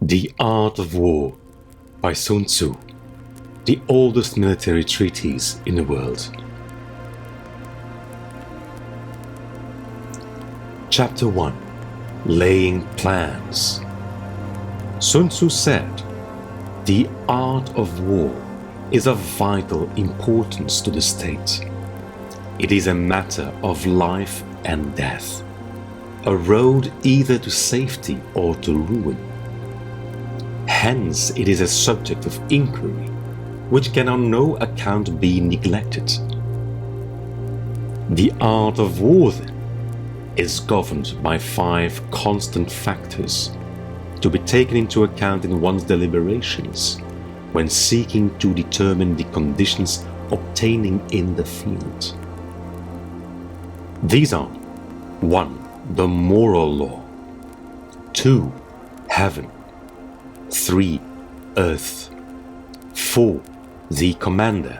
The Art of War by Sun Tzu, the oldest military treatise in the world. Chapter 1. Laying Plans. Sun Tzu said, "The art of war is of vital importance to the state. It is a matter of life and death, a road either to safety or to ruin. Hence it is a subject of inquiry, which can on no account be neglected. The art of war, then, is governed by 5 constant factors to be taken into account in one's deliberations when seeking to determine the conditions obtaining in the field. These are 1. The moral law, 2. Heaven, 3. Earth, 4. The commander,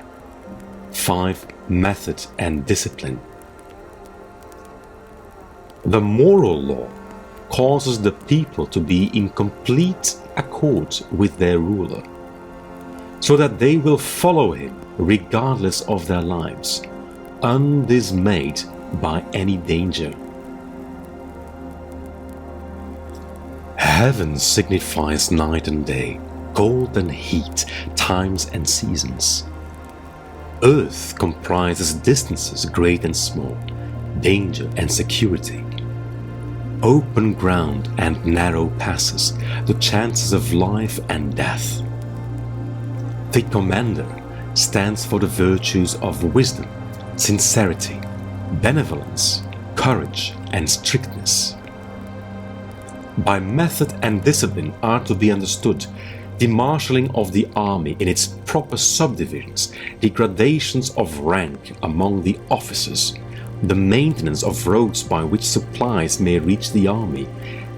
5. Method and discipline. The moral law causes the people to be in complete accord with their ruler, so that they will follow him regardless of their lives, undismayed by any danger. Heaven signifies night and day, cold and heat, times and seasons. Earth comprises distances great and small, danger and security. Open ground and narrow passes, the chances of life and death. The commander stands for the virtues of wisdom, sincerity, benevolence, courage and strictness. By method and discipline are to be understood the marshalling of the army in its proper subdivisions, the gradations of rank among the officers, the maintenance of roads by which supplies may reach the army,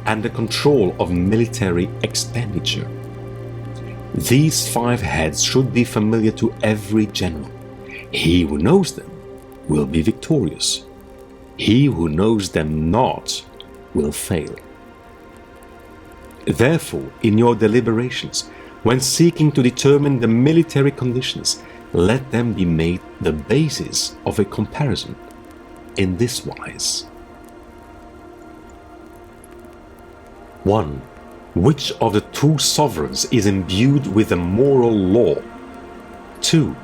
and the control of military expenditure. These 5 heads should be familiar to every general. He who knows them will be victorious. He who knows them not will fail. Therefore, in your deliberations, when seeking to determine the military conditions, let them be made the basis of a comparison in this wise. 1. Which of the 2 sovereigns is imbued with the moral law? 2.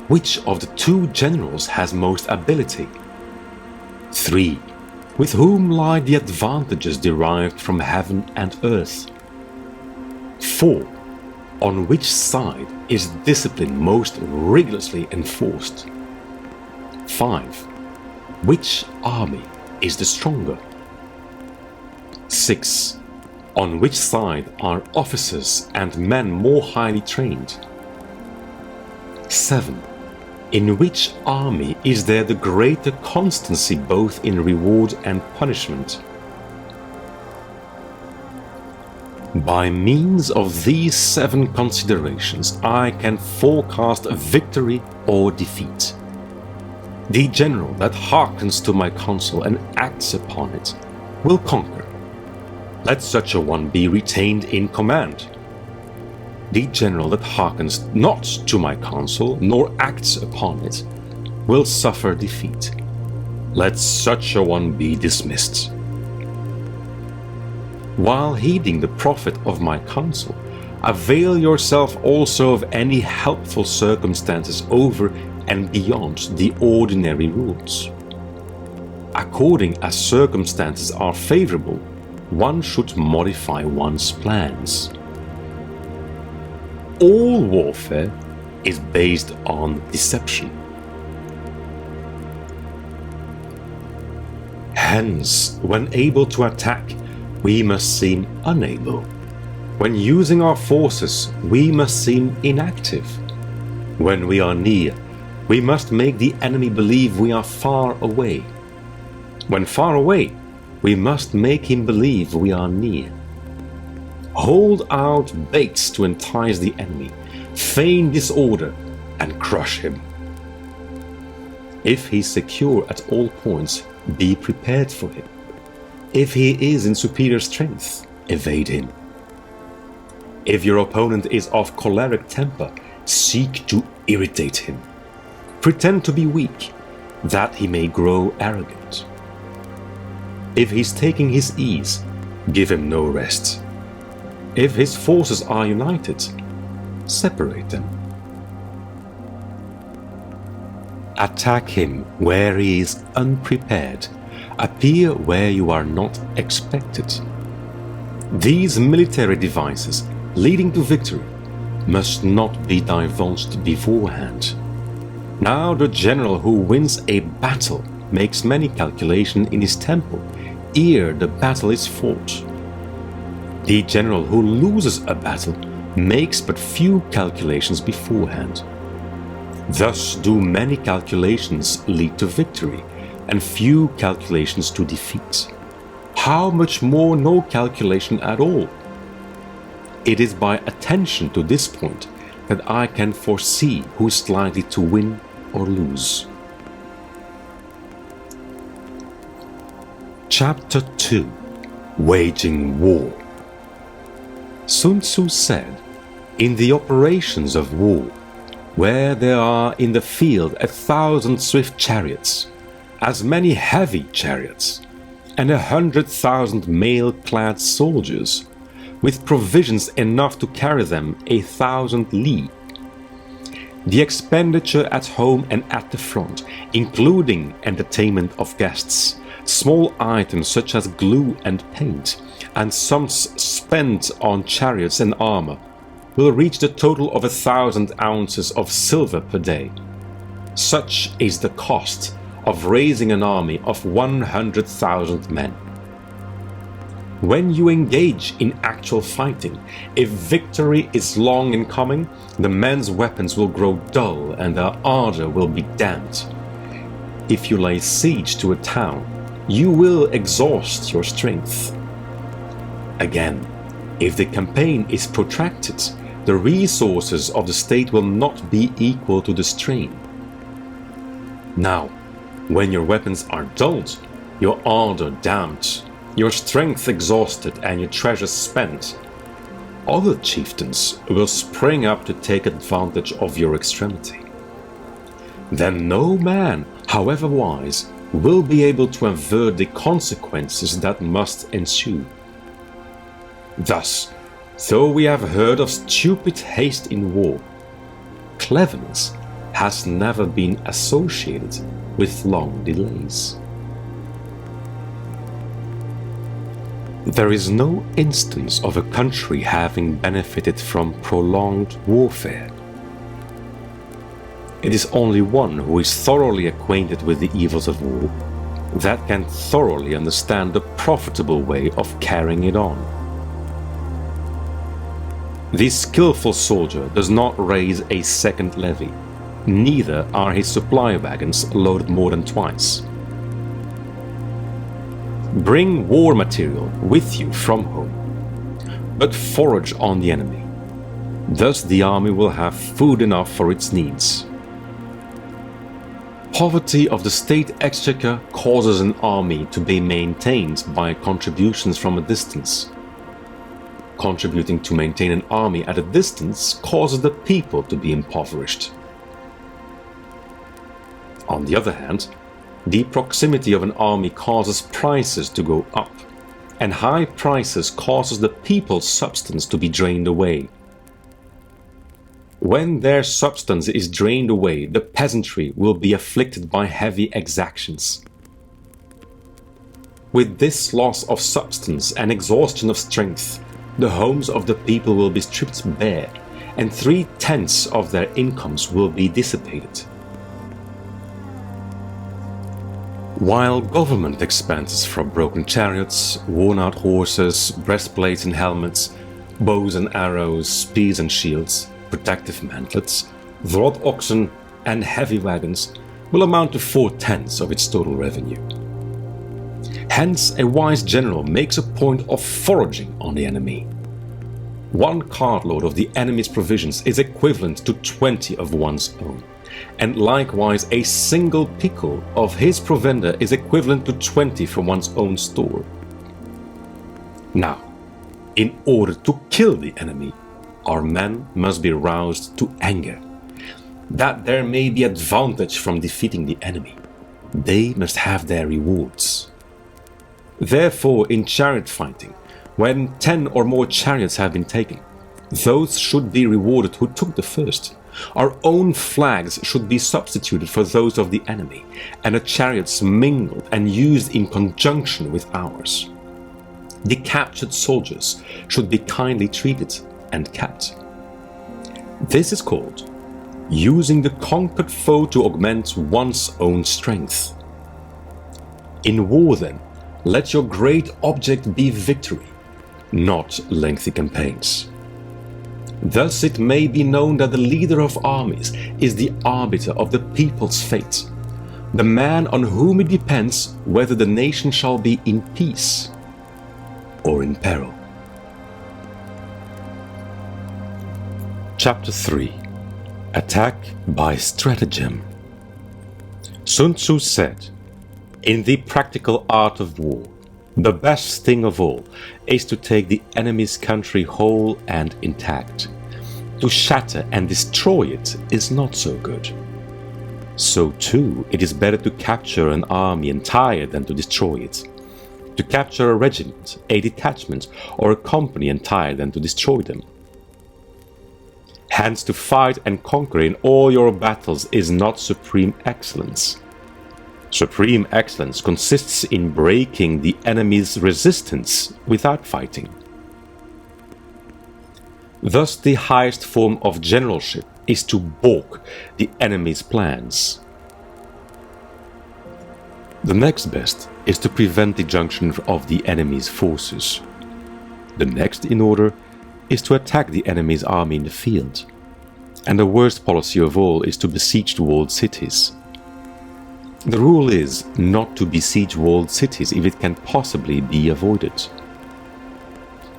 Which of the 2 generals has most ability? 3. With whom lie the advantages derived from heaven and earth? 4. On which side is discipline most rigorously enforced? 5. Which army is the stronger? 6. On which side are officers and men more highly trained? 7. In which army is there the greater constancy both in reward and punishment? By means of these 7 considerations, I can forecast a victory or defeat. The general that hearkens to my counsel and acts upon it will conquer. Let such a one be retained in command. The general that hearkens not to my counsel nor acts upon it will suffer defeat. Let such a one be dismissed. While heeding the profit of my counsel, avail yourself also of any helpful circumstances over and beyond the ordinary rules. According as circumstances are favorable, one should modify one's plans. All warfare is based on deception. Hence, when able to attack, we must seem unable. When using our forces, we must seem inactive. When we are near, we must make the enemy believe we are far away. When far away, we must make him believe we are near. Hold out baits to entice the enemy, feign disorder, and crush him. If he is secure at all points, be prepared for him. If he is in superior strength, evade him. If your opponent is of choleric temper, seek to irritate him. Pretend to be weak, that he may grow arrogant. If he's taking his ease, give him no rest. If his forces are united, separate them. Attack him where he is unprepared. Appear where you are not expected. These military devices leading to victory must not be divulged beforehand. Now the general who wins a battle makes many calculations in his temple ere the battle is fought. The general who loses a battle makes but few calculations beforehand. Thus do many calculations lead to victory, and few calculations to defeat. How much more no calculation at all? It is by attention to this point that I can foresee who is likely to win or lose. Chapter 2: Waging War. Sun Tzu said, "In the operations of war, where there are in the field 1,000 swift chariots, as many heavy chariots, and 100,000 mail-clad soldiers, with provisions enough to carry them 1,000 li. The expenditure at home and at the front, including entertainment of guests, small items such as glue and paint, and sums spent on chariots and armor, will reach the total of 1,000 ounces of silver per day. Such is the cost of raising an army of 100,000 men. When you engage in actual fighting, if victory is long in coming, the men's weapons will grow dull and their ardor will be damped. If you lay siege to a town, you will exhaust your strength. Again, if the campaign is protracted, the resources of the state will not be equal to the strain. Now, when your weapons are dulled, your ardor damped, your strength exhausted and your treasures spent, other chieftains will spring up to take advantage of your extremity. Then no man, however wise, will be able to avert the consequences that must ensue. Thus, though we have heard of stupid haste in war, cleverness has never been associated with long delays. There is no instance of a country having benefited from prolonged warfare. It is only one who is thoroughly acquainted with the evils of war that can thoroughly understand the profitable way of carrying it on. The skillful soldier does not raise a second levy, neither are his supply wagons loaded more than twice. Bring war material with you from home, but forage on the enemy. Thus the army will have food enough for its needs. Poverty of the state exchequer causes an army to be maintained by contributions from a distance. Contributing to maintain an army at a distance causes the people to be impoverished. On the other hand, the proximity of an army causes prices to go up, and high prices causes the people's substance to be drained away. When their substance is drained away, the peasantry will be afflicted by heavy exactions. With this loss of substance and exhaustion of strength, the homes of the people will be stripped bare, and 3/10 of their incomes will be dissipated. While government expenses for broken chariots, worn-out horses, breastplates and helmets, bows and arrows, spears and shields, protective mantlets, wrought oxen and heavy wagons will amount to 4/10 of its total revenue. Hence, a wise general makes a point of foraging on the enemy. 1 cartload of the enemy's provisions is equivalent to 20 of one's own, and likewise a single pickle of his provender is equivalent to 20 from one's own store. Now, in order to kill the enemy, our men must be roused to anger, that there may be advantage from defeating the enemy. They must have their rewards. Therefore, in chariot fighting, when 10 or more chariots have been taken, those should be rewarded who took the first. Our own flags should be substituted for those of the enemy, and the chariots mingled and used in conjunction with ours. The captured soldiers should be kindly treated and kept. This is called using the conquered foe to augment one's own strength. In war, then, let your great object be victory, not lengthy campaigns. Thus it may be known that the leader of armies is the arbiter of the people's fate, the man on whom it depends whether the nation shall be in peace or in peril. Chapter 3. Attack by Stratagem. Sun Tzu said, "In the practical art of war, the best thing of all is to take the enemy's country whole and intact. To shatter and destroy it is not so good. So too, it is better to capture an army entire than to destroy it. To capture a regiment, a detachment, or a company entire than to destroy them. Hence, to fight and conquer in all your battles is not supreme excellence. Supreme excellence consists in breaking the enemy's resistance without fighting." Thus, the highest form of generalship is to balk the enemy's plans. The next best is to prevent the junction of the enemy's forces. The next in order is to attack the enemy's army in the field. And the worst policy of all is to besiege walled cities. The rule is not to besiege walled cities if it can possibly be avoided.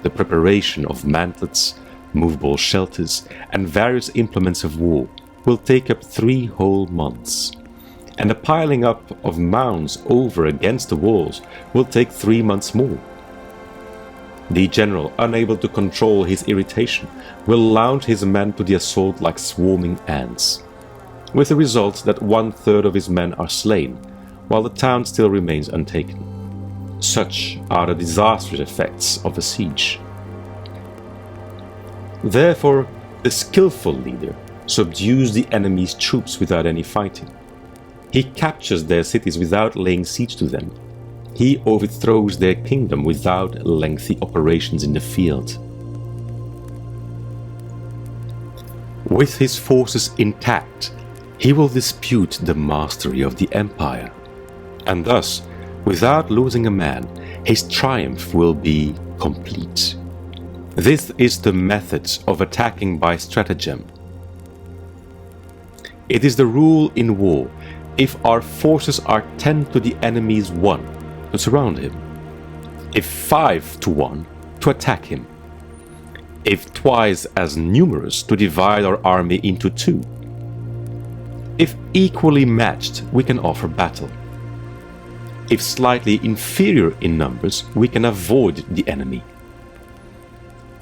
The preparation of mantlets, movable shelters, and various implements of war will take up 3 whole months, and the piling up of mounds over against the walls will take 3 months more. The general, unable to control his irritation, will launch his men to the assault like swarming ants, with the result that 1/3 of his men are slain, while the town still remains untaken. Such are the disastrous effects of a siege. Therefore, the skillful leader subdues the enemy's troops without any fighting. He captures their cities without laying siege to them. He overthrows their kingdom without lengthy operations in the field. With his forces intact, he will dispute the mastery of the empire, and thus, without losing a man, his triumph will be complete. This is the method of attacking by stratagem. It is the rule in war, if our forces are 10 to the enemy's 1, to surround him. If 5 to 1, to attack him. If twice as numerous, to divide our army into 2. If equally matched, we can offer battle. If slightly inferior in numbers, we can avoid the enemy.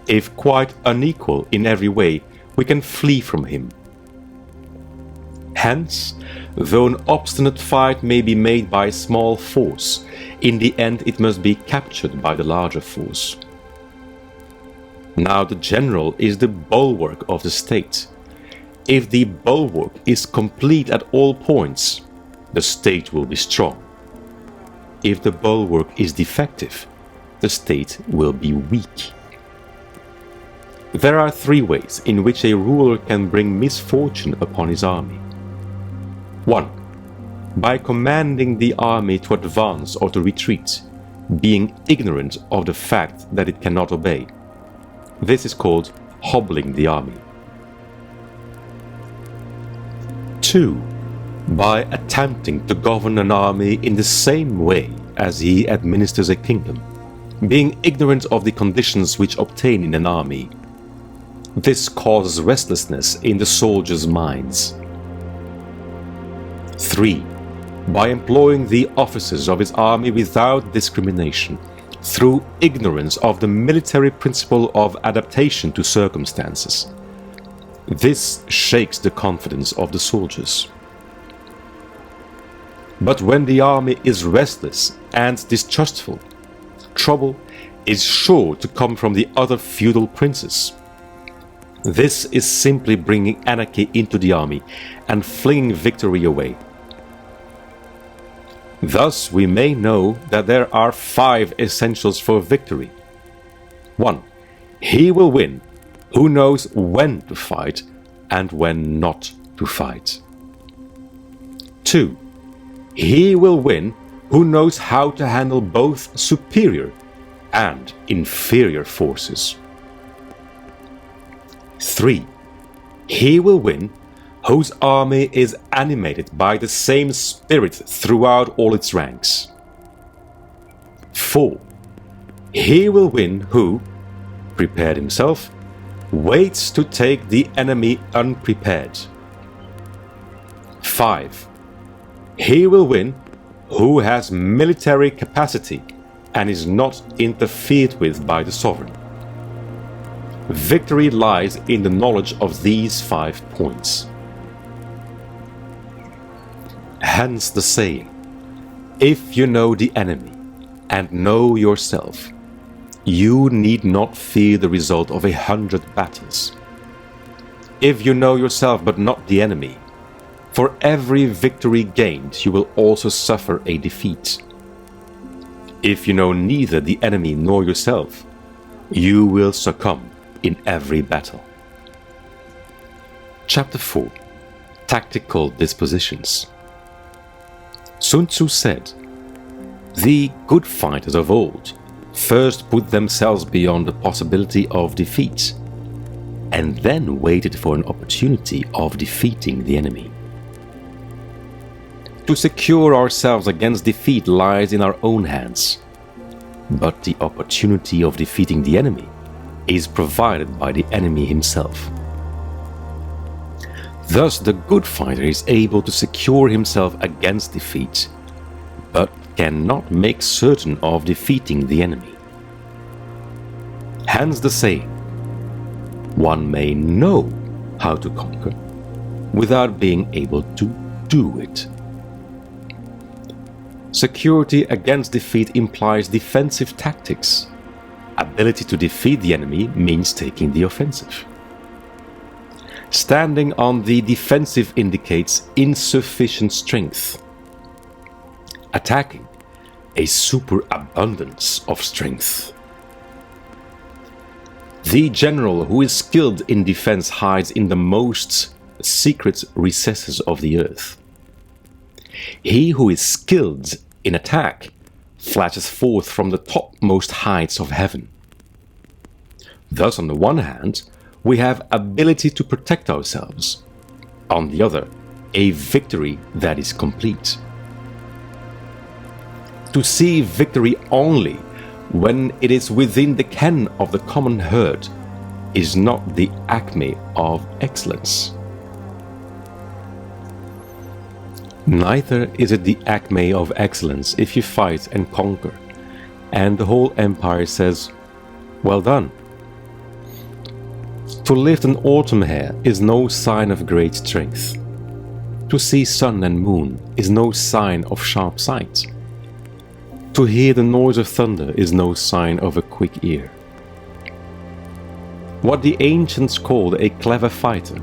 If quite unequal in every way, we can flee from him. Hence, though an obstinate fight may be made by a small force, in the end it must be captured by the larger force. Now the general is the bulwark of the state. If the bulwark is complete at all points, the state will be strong. If the bulwark is defective, the state will be weak. There are 3 ways in which a ruler can bring misfortune upon his army. 1. By commanding the army to advance or to retreat, being ignorant of the fact that it cannot obey. This is called hobbling the army. 2. By attempting to govern an army in the same way as he administers a kingdom, being ignorant of the conditions which obtain in an army. This causes restlessness in the soldiers' minds. 3. By employing the officers of his army without discrimination, through ignorance of the military principle of adaptation to circumstances. This shakes the confidence of the soldiers. But when the army is restless and distrustful, trouble is sure to come from the other feudal princes. This is simply bringing anarchy into the army and flinging victory away. Thus, we may know that there are 5 essentials for victory. 1. He will win who knows when to fight and when not to fight. 2. He will win who knows how to handle both superior and inferior forces. 3. He will win whose army is animated by the same spirit throughout all its ranks. 4. He will win who, prepared himself, waits to take the enemy unprepared. 5. He will win who has military capacity and is not interfered with by the sovereign. Victory lies in the knowledge of these 5 points. Hence the saying, if you know the enemy and know yourself, you need not fear the result of 100 battles. If you know yourself but not the enemy, for every victory gained you will also suffer a defeat. If you know neither the enemy nor yourself, you will succumb in every battle. Chapter 4. Tactical Dispositions. Sun Tzu said, "The good fighters of old first put themselves beyond the possibility of defeat, and then waited for an opportunity of defeating the enemy." To secure ourselves against defeat lies in our own hands, but the opportunity of defeating the enemy is provided by the enemy himself. Thus, the good fighter is able to secure himself against defeat, but cannot make certain of defeating the enemy. Hence the saying, one may know how to conquer without being able to do it. Security against defeat implies defensive tactics. Ability to defeat the enemy means taking the offensive. Standing on the defensive indicates insufficient strength. Attacking, a superabundance of strength. The general who is skilled in defense hides in the most secret recesses of the earth. He who is skilled in attack flashes forth from the topmost heights of heaven. Thus, on the one hand, we have ability to protect ourselves. On the other, a victory that is complete. To see victory only when it is within the ken of the common herd is not the acme of excellence. Neither is it the acme of excellence if you fight and conquer, and the whole empire says, "Well done." To lift an autumn hair is no sign of great strength. To see sun and moon is no sign of sharp sight. To hear the noise of thunder is no sign of a quick ear. What the ancients called a clever fighter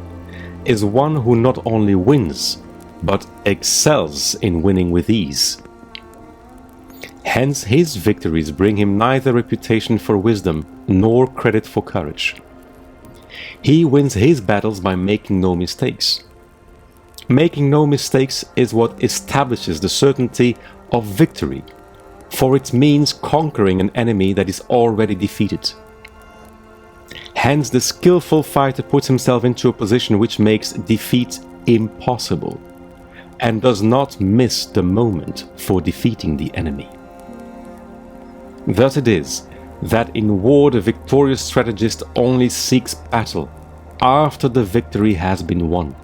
is one who not only wins, but excels in winning with ease. Hence his victories bring him neither reputation for wisdom nor credit for courage. He wins his battles by making no mistakes. Making no mistakes is what establishes the certainty of victory, for it means conquering an enemy that is already defeated. Hence the skillful fighter puts himself into a position which makes defeat impossible, and does not miss the moment for defeating the enemy. Thus it is that in war the victorious strategist only seeks battle after the victory has been won,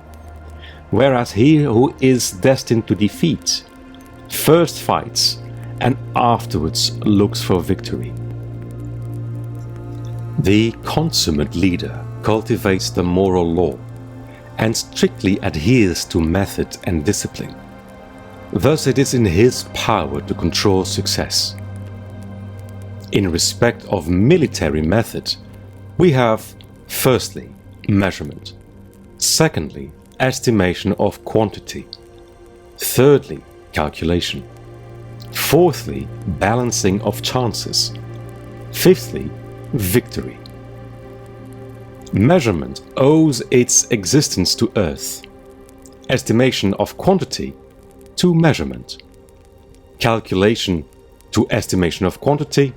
whereas he who is destined to defeat first fights and afterwards looks for victory. The consummate leader cultivates the moral law and strictly adheres to method and discipline. Thus it is in his power to control success. In respect of military method, we have, firstly, measurement, secondly, estimation of quantity, thirdly, calculation, fourthly, balancing of chances, fifthly, victory. Measurement owes its existence to earth, estimation of quantity to measurement, calculation to estimation of quantity,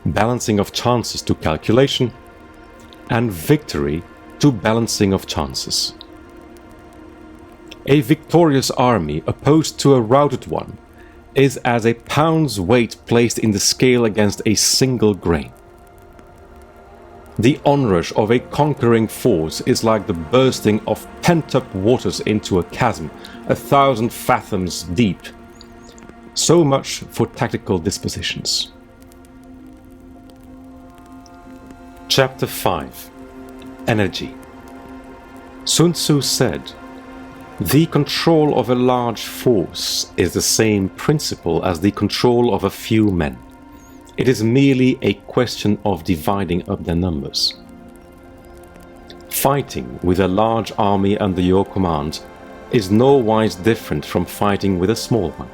balancing of chances to calculation, and victory to balancing of chances. A victorious army opposed to a routed one is as a pound's weight placed in the scale against a single grain. The onrush of a conquering force is like the bursting of pent-up waters into a chasm 1,000 fathoms deep. So much for tactical dispositions. Chapter 5. Energy. Sun Tzu said, "The control of a large force is the same principle as the control of a few men. It is merely a question of dividing up their numbers." Fighting with a large army under your command is nowise different from fighting with a small one.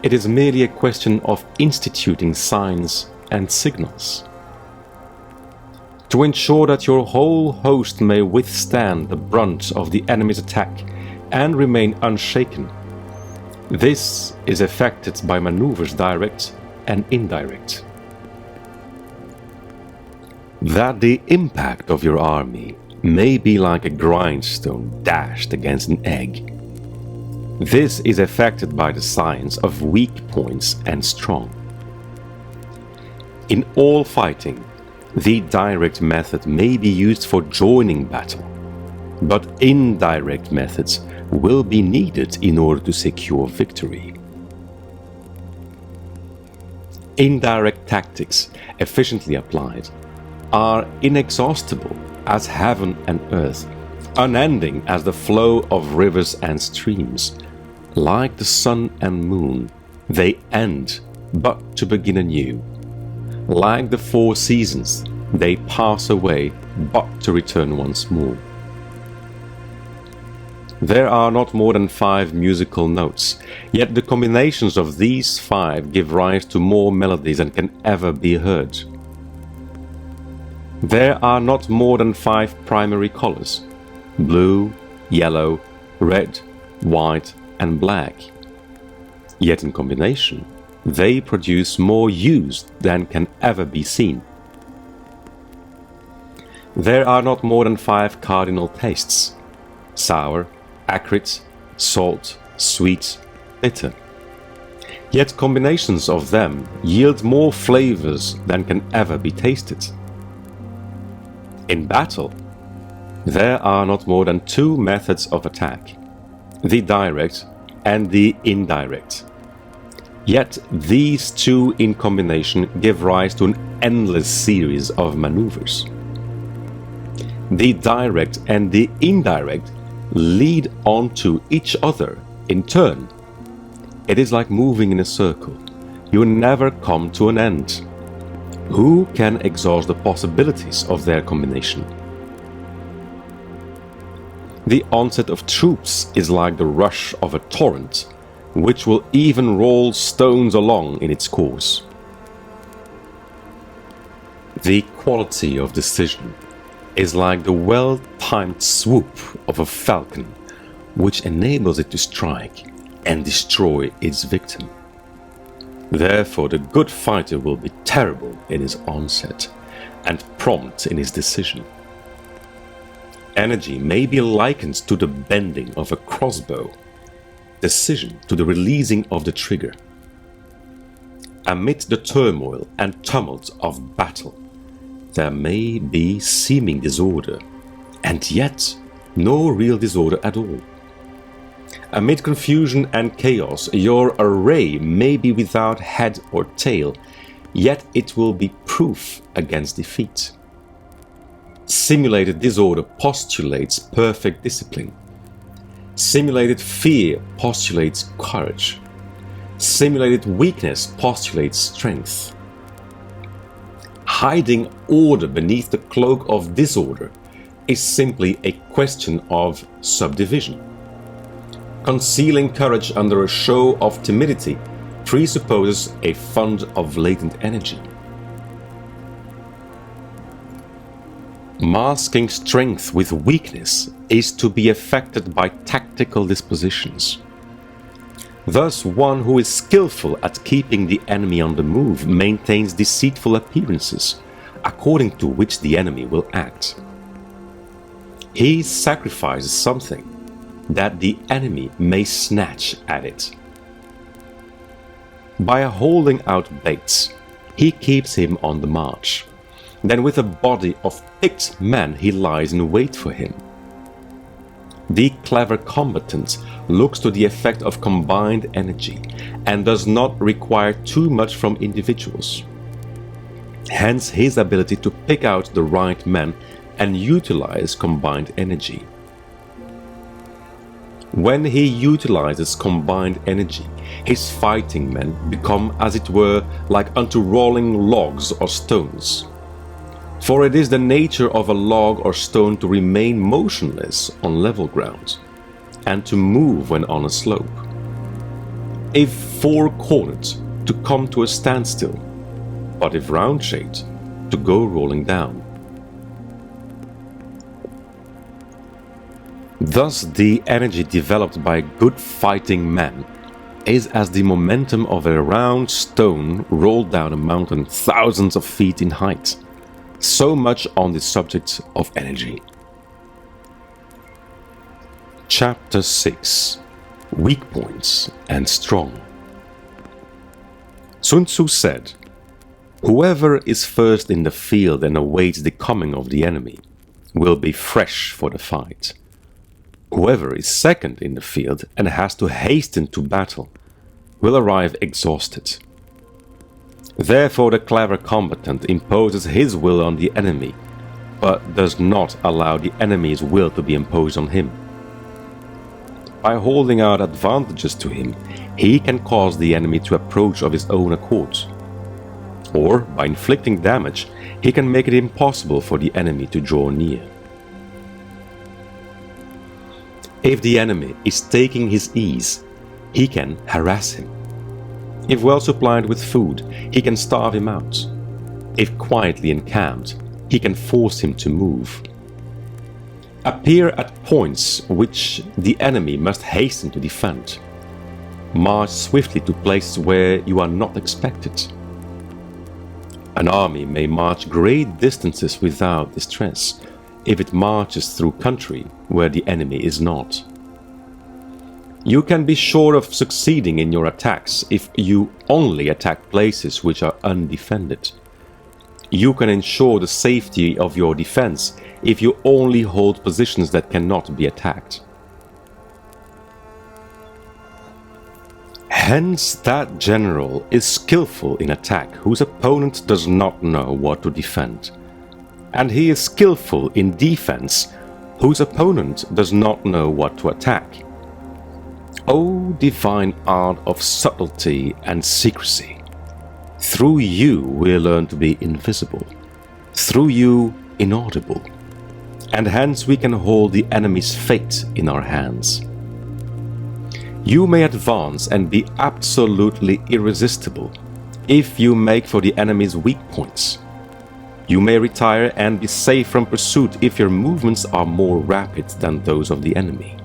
It is merely a question of instituting signs and signals. To ensure that your whole host may withstand the brunt of the enemy's attack and remain unshaken, this is effected by maneuvers direct and indirect. That the impact of your army may be like a grindstone dashed against an egg. This is effected by the science of weak points and strong. In all fighting, the direct method may be used for joining battle, but indirect methods will be needed in order to secure victory. Indirect tactics, efficiently applied, are inexhaustible as heaven and earth, unending as the flow of rivers and streams. Like the sun and moon, they end but to begin anew. Like the four seasons, they pass away but to return once more. There are not more than 5 musical notes, yet the combinations of these 5 give rise to more melodies than can ever be heard. There are not more than 5 primary colors: blue, yellow, red, white, and black. Yet in combination, they produce more hues than can ever be seen. There are not more than 5 cardinal tastes: sour, acrid, salt, sweet, bitter. Yet combinations of them yield more flavors than can ever be tasted. In battle, there are not more than 2 methods of attack: the direct and the indirect. Yet these 2 in combination give rise to an endless series of maneuvers. The direct and the indirect lead on to each other in turn. It is like moving in a circle. You never come to an end. Who can exhaust the possibilities of their combination? The onset of troops is like the rush of a torrent, which will even roll stones along in its course. The quality of decision is like the well-timed swoop of a falcon, which enables it to strike and destroy its victim. Therefore, the good fighter will be terrible in his onset and prompt in his decision. Energy may be likened to the bending of a crossbow, decision to the releasing of the trigger. Amid the turmoil and tumult of battle, there may be seeming disorder, and yet no real disorder at all. Amid confusion and chaos, your array may be without head or tail, yet it will be proof against defeat. Simulated disorder postulates perfect discipline. Simulated fear postulates courage. Simulated weakness postulates strength. Hiding order beneath the cloak of disorder is simply a question of subdivision. Concealing courage under a show of timidity presupposes a fund of latent energy. Masking strength with weakness is to be affected by tactical dispositions. Thus, one who is skillful at keeping the enemy on the move maintains deceitful appearances, according to which the enemy will act. He sacrifices something that the enemy may snatch at it. By holding out baits, he keeps him on the march. Then with a body of picked men he lies in wait for him. The clever combatant looks to the effect of combined energy and does not require too much from individuals. Hence his ability to pick out the right men and utilize combined energy. When he utilizes combined energy, his fighting men become, as it were, like unto rolling logs or stones. For it is the nature of a log or stone to remain motionless on level ground, and to move when on a slope. If four-cornered, to come to a standstill, but if round-shaped, to go rolling down. Thus, the energy developed by a good fighting man is as the momentum of a round stone rolled down a mountain thousands of feet in height. So much on the subject of energy. Chapter 6: Weak Points and Strong. Sun Tzu said, "Whoever is first in the field and awaits the coming of the enemy will be fresh for the fight. Whoever is second in the field and has to hasten to battle will arrive exhausted. Therefore the clever combatant imposes his will on the enemy, but does not allow the enemy's will to be imposed on him. By holding out advantages to him, he can cause the enemy to approach of his own accord. Or, by inflicting damage, he can make it impossible for the enemy to draw near. If the enemy is taking his ease, he can harass him. If well supplied with food, he can starve him out. If quietly encamped, he can force him to move. Appear at points which the enemy must hasten to defend. March swiftly to places where you are not expected. An army may march great distances without distress, if it marches through country where the enemy is not. You can be sure of succeeding in your attacks if you only attack places which are undefended. You can ensure the safety of your defense if you only hold positions that cannot be attacked. Hence that general is skillful in attack whose opponent does not know what to defend, and he is skillful in defense whose opponent does not know what to attack. O divine art of subtlety and secrecy! Through you we learn to be invisible, through you inaudible, and hence we can hold the enemy's fate in our hands. You may advance and be absolutely irresistible if you make for the enemy's weak points. You may retire and be safe from pursuit if your movements are more rapid than those of the enemy.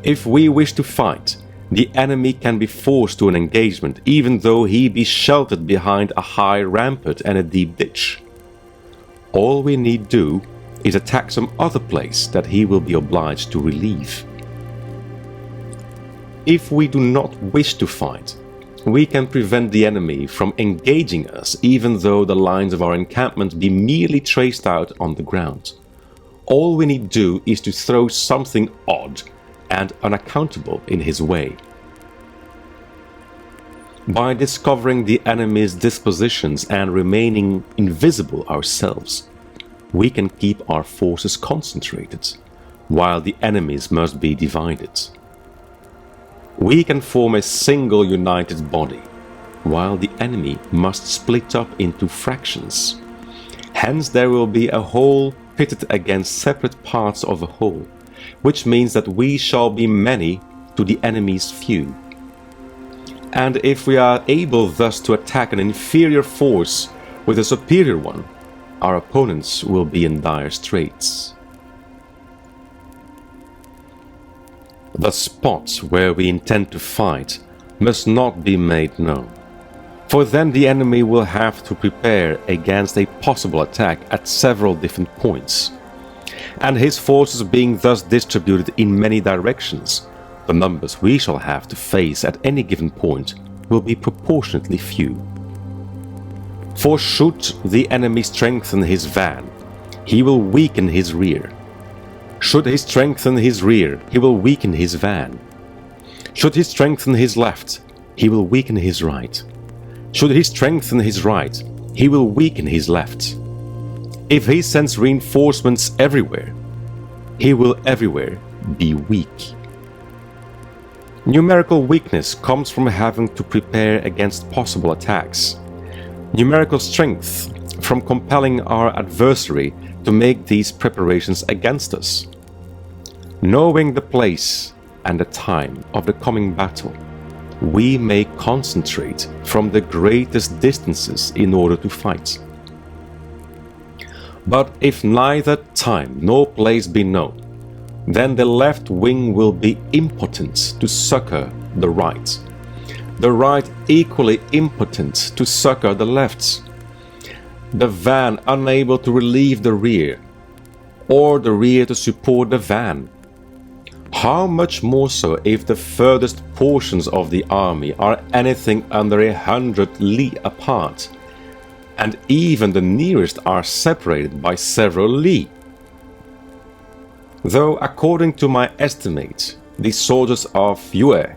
If we wish to fight, the enemy can be forced to an engagement even though he be sheltered behind a high rampart and a deep ditch. All we need do is attack some other place that he will be obliged to relieve. If we do not wish to fight, we can prevent the enemy from engaging us even though the lines of our encampment be merely traced out on the ground. All we need do is to throw something odd, and unaccountable in his way. By discovering the enemy's dispositions and remaining invisible ourselves, we can keep our forces concentrated, while the enemies must be divided. We can form a single united body, while the enemy must split up into fractions. Hence there will be a whole pitted against separate parts of a whole, which means that we shall be many to the enemy's few. And if we are able thus to attack an inferior force with a superior one, our opponents will be in dire straits. The spot where we intend to fight must not be made known, for then the enemy will have to prepare against a possible attack at several different points. And his forces being thus distributed in many directions, the numbers we shall have to face at any given point will be proportionately few. For should the enemy strengthen his van, he will weaken his rear. Should he strengthen his rear, he will weaken his van. Should he strengthen his left, he will weaken his right. Should he strengthen his right, he will weaken his left. If he sends reinforcements everywhere, he will everywhere be weak. Numerical weakness comes from having to prepare against possible attacks. Numerical strength from compelling our adversary to make these preparations against us. Knowing the place and the time of the coming battle, we may concentrate from the greatest distances in order to fight. But if neither time nor place be known, then the left wing will be impotent to succor the right equally impotent to succor the left, the van unable to relieve the rear, or the rear to support the van. How much more so if the furthest portions of the army are anything under 100 li apart, and even the nearest are separated by several li? Though according to my estimate, the soldiers of Yue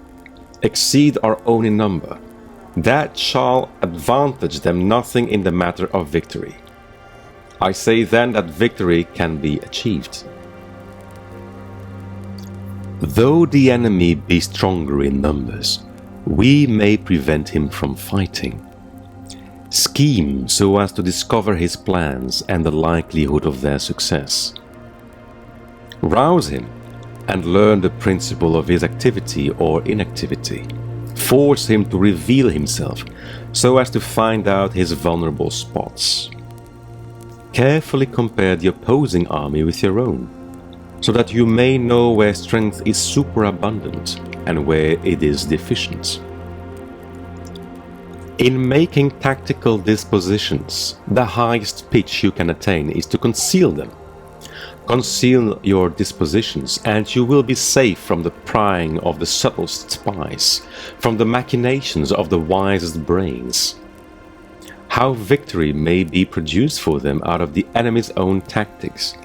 exceed our own in number, that shall advantage them nothing in the matter of victory. I say then that victory can be achieved. Though the enemy be stronger in numbers, we may prevent him from fighting. Scheme so as to discover his plans and the likelihood of their success. Rouse him and learn the principle of his activity or inactivity. Force him to reveal himself so as to find out his vulnerable spots. Carefully compare the opposing army with your own, so that you may know where strength is superabundant and where it is deficient. In making tactical dispositions, the highest pitch you can attain is to conceal them. Conceal your dispositions, and you will be safe from the prying of the subtlest spies, from the machinations of the wisest brains. How victory may be produced for them out of the enemy's own tactics,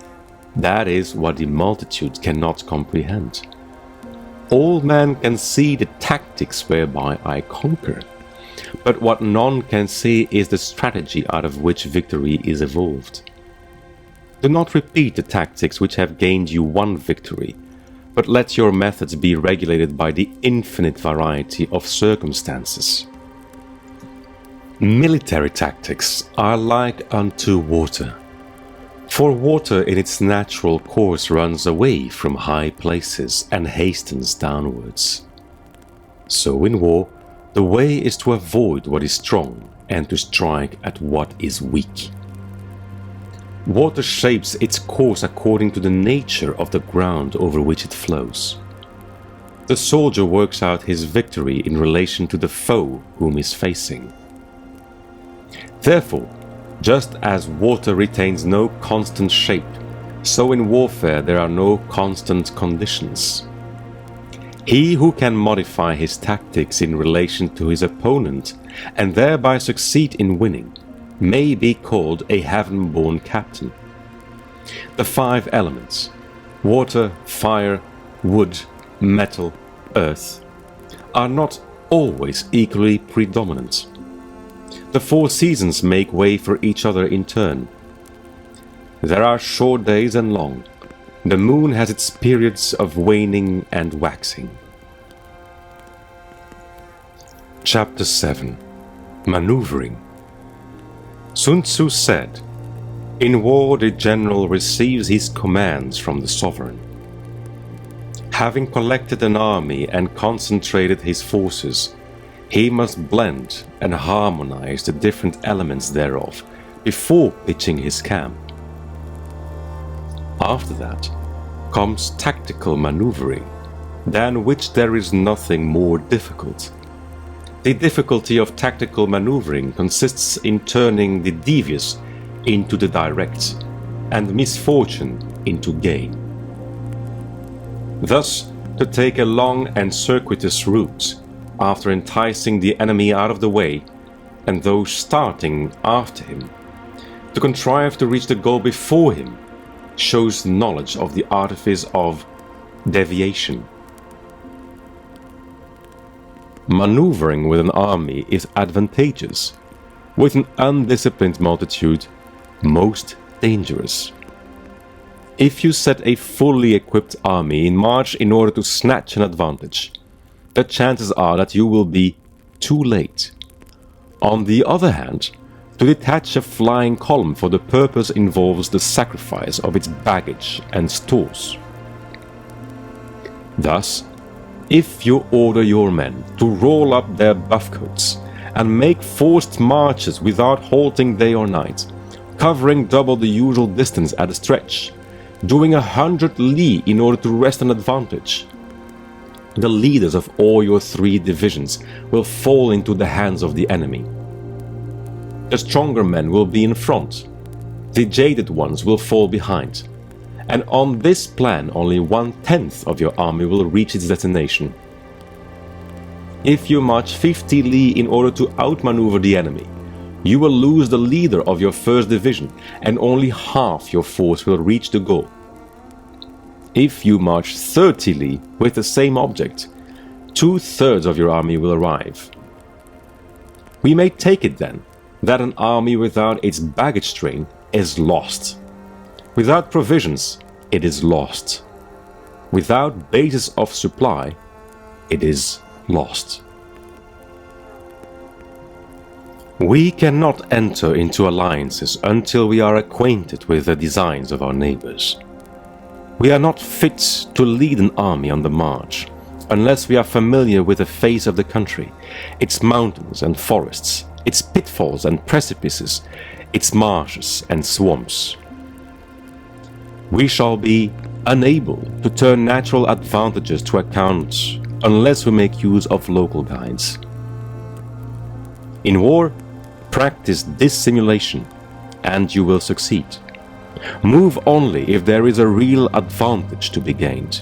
that is what the multitude cannot comprehend. All men can see the tactics whereby I conquer, but what none can see is the strategy out of which victory is evolved. Do not repeat the tactics which have gained you one victory, but let your methods be regulated by the infinite variety of circumstances. Military tactics are like unto water, for water in its natural course runs away from high places and hastens downwards. So in war, the way is to avoid what is strong and to strike at what is weak. Water shapes its course according to the nature of the ground over which it flows. The soldier works out his victory in relation to the foe whom he is facing. Therefore, just as water retains no constant shape, so in warfare there are no constant conditions. He who can modify his tactics in relation to his opponent and thereby succeed in winning may be called a heaven-born captain. The 5 elements, water, fire, wood, metal, earth, are not always equally predominant. The four seasons make way for each other in turn. There are short days and long. The moon has its periods of waning and waxing. Chapter 7. Maneuvering. Sun Tzu said, "In war the general receives his commands from the sovereign. Having collected an army and concentrated his forces, he must blend and harmonize the different elements thereof before pitching his camp. After that comes tactical maneuvering, than which there is nothing more difficult. The difficulty of tactical maneuvering consists in turning the devious into the direct, and misfortune into gain. Thus, to take a long and circuitous route, after enticing the enemy out of the way, and those starting after him, to contrive to reach the goal before him, shows knowledge of the artifice of deviation. Maneuvering with an army is advantageous, with an undisciplined multitude, most dangerous. If you set a fully equipped army in march in order to snatch an advantage, the chances are that you will be too late. On the other hand, to detach a flying column for the purpose involves the sacrifice of its baggage and stores. Thus, if you order your men to roll up their buffcoats and make forced marches without halting day or night, covering double the usual distance at a stretch, doing 100 li in order to wrest an advantage, the leaders of all your 3 divisions will fall into the hands of the enemy. The stronger men will be in front, the jaded ones will fall behind, and on this plan only 1/10 of your army will reach its destination. If you march 50 li in order to outmaneuver the enemy, you will lose the leader of your first division, and only half your force will reach the goal. If you march 30 li with the same object, 2/3 of your army will arrive. We may take it then that an army without its baggage train is lost. Without provisions, it is lost. Without basis of supply, it is lost. We cannot enter into alliances until we are acquainted with the designs of our neighbors. We are not fit to lead an army on the march unless we are familiar with the face of the country, its mountains and forests, its pitfalls and precipices, its marshes and swamps. We shall be unable to turn natural advantages to account unless we make use of local guides. In war, practice dissimulation, and you will succeed. Move only if there is a real advantage to be gained.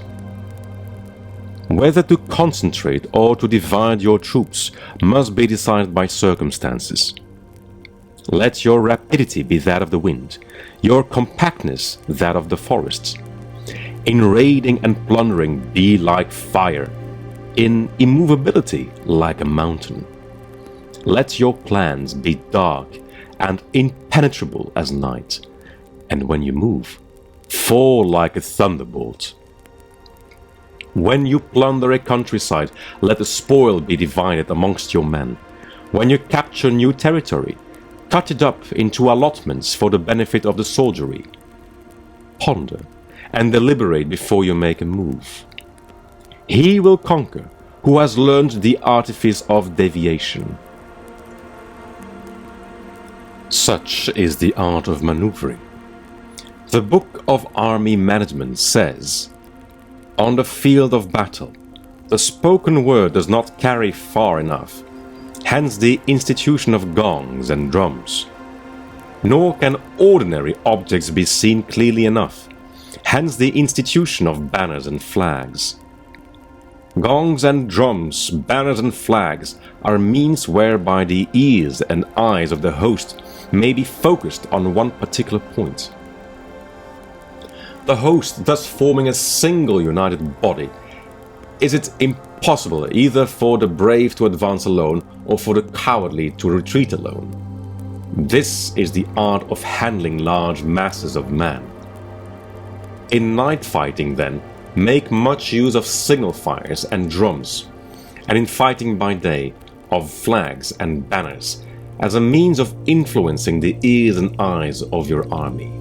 Whether to concentrate or to divide your troops must be decided by circumstances. Let your rapidity be that of the wind, your compactness that of the forests. In raiding and plundering be like fire, in immovability like a mountain. Let your plans be dark and impenetrable as night, and when you move, fall like a thunderbolt. When you plunder a countryside, let the spoil be divided amongst your men. When you capture new territory, cut it up into allotments for the benefit of the soldiery. Ponder and deliberate before you make a move. He will conquer who has learned the artifice of deviation. Such is the art of maneuvering. The Book of Army Management says, "On the field of battle, the spoken word does not carry far enough, hence the institution of gongs and drums. Nor can ordinary objects be seen clearly enough, hence the institution of banners and flags. Gongs and drums, banners and flags are means whereby the ears and eyes of the host may be focused on one particular point. The host, thus forming a single united body, Is it impossible either for the brave to advance alone or for the cowardly to retreat alone? This is the art of handling large masses of men. In night fighting, then, make much use of signal fires and drums, and in fighting by day, of flags and banners, as a means of influencing the ears and eyes of your army.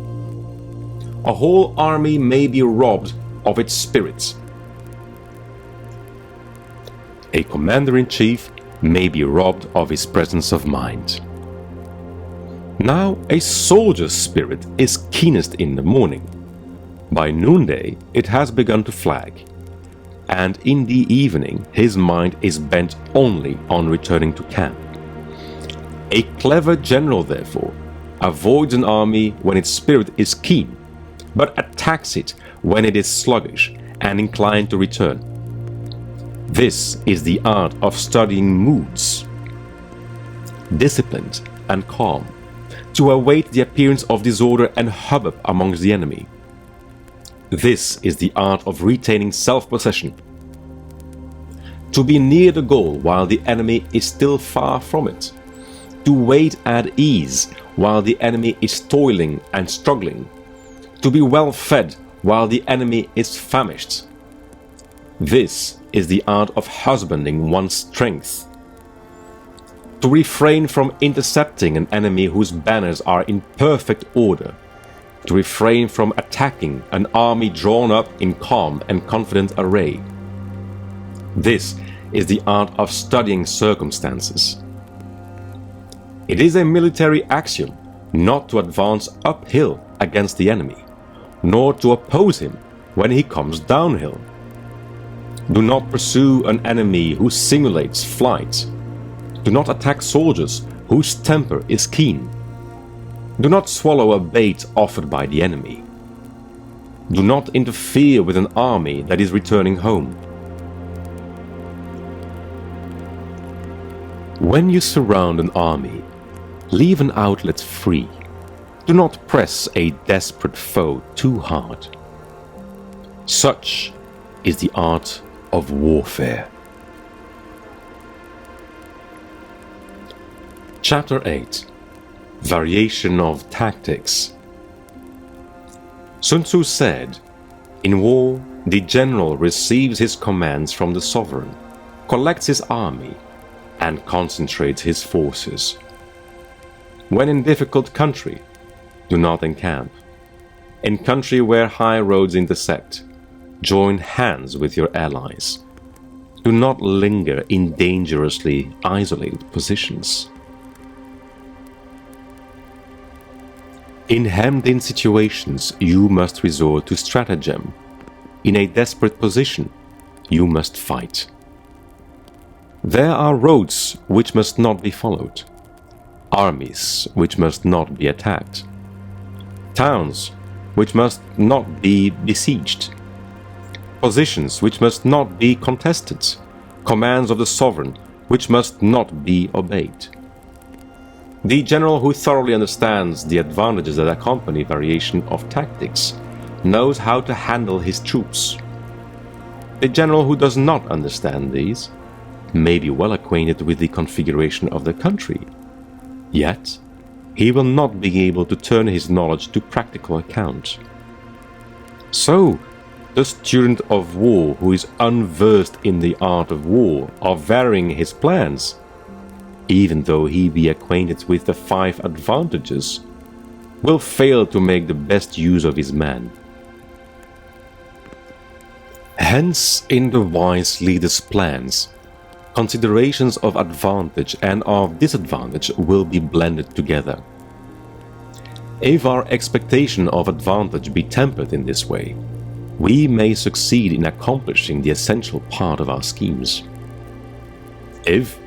A whole army may be robbed of its spirit. A commander-in-chief may be robbed of his presence of mind. Now, a soldier's spirit is keenest in the morning. By noonday, it has begun to flag, and in the evening, his mind is bent only on returning to camp. A clever general, therefore, avoids an army when its spirit is keen, but attacks it when it is sluggish and inclined to return. This is the art of studying moods, disciplined and calm, to await the appearance of disorder and hubbub amongst the enemy. This is the art of retaining self-possession, to be near the goal while the enemy is still far from it, to wait at ease while the enemy is toiling and struggling, to be well fed while the enemy is famished. This is the art of husbanding one's strength. To refrain from intercepting an enemy whose banners are in perfect order. To refrain from attacking an army drawn up in calm and confident array. This is the art of studying circumstances. It is a military axiom not to advance uphill against the enemy, nor to oppose him when he comes downhill. Do not pursue an enemy who simulates flight. Do not attack soldiers whose temper is keen. Do not swallow a bait offered by the enemy. Do not interfere with an army that is returning home. When you surround an army, leave an outlet free. Do not press a desperate foe too hard. Such is the art of warfare. Chapter 8. Variation of Tactics. Sun Tzu said, "In war, the general receives his commands from the sovereign, collects his army, and concentrates his forces. When in difficult country, do not encamp. In country where high roads intersect, join hands with your allies. Do not linger in dangerously isolated positions." In hemmed-in situations, you must resort to stratagem. In a desperate position, you must fight. There are roads which must not be followed, armies which must not be attacked, towns which must not be besieged, positions which must not be contested, commands of the sovereign which must not be obeyed. The general who thoroughly understands the advantages that accompany variation of tactics knows how to handle his troops. The general who does not understand these may be well acquainted with the configuration of the country, yet he will not be able to turn his knowledge to practical account. So, the student of war who is unversed in the art of war, of varying his plans, even though he be acquainted with the 5 advantages, will fail to make the best use of his men. Hence, in the wise leader's plans, considerations of advantage and of disadvantage will be blended together. If our expectation of advantage be tempered in this way, we may succeed in accomplishing the essential part of our schemes. If,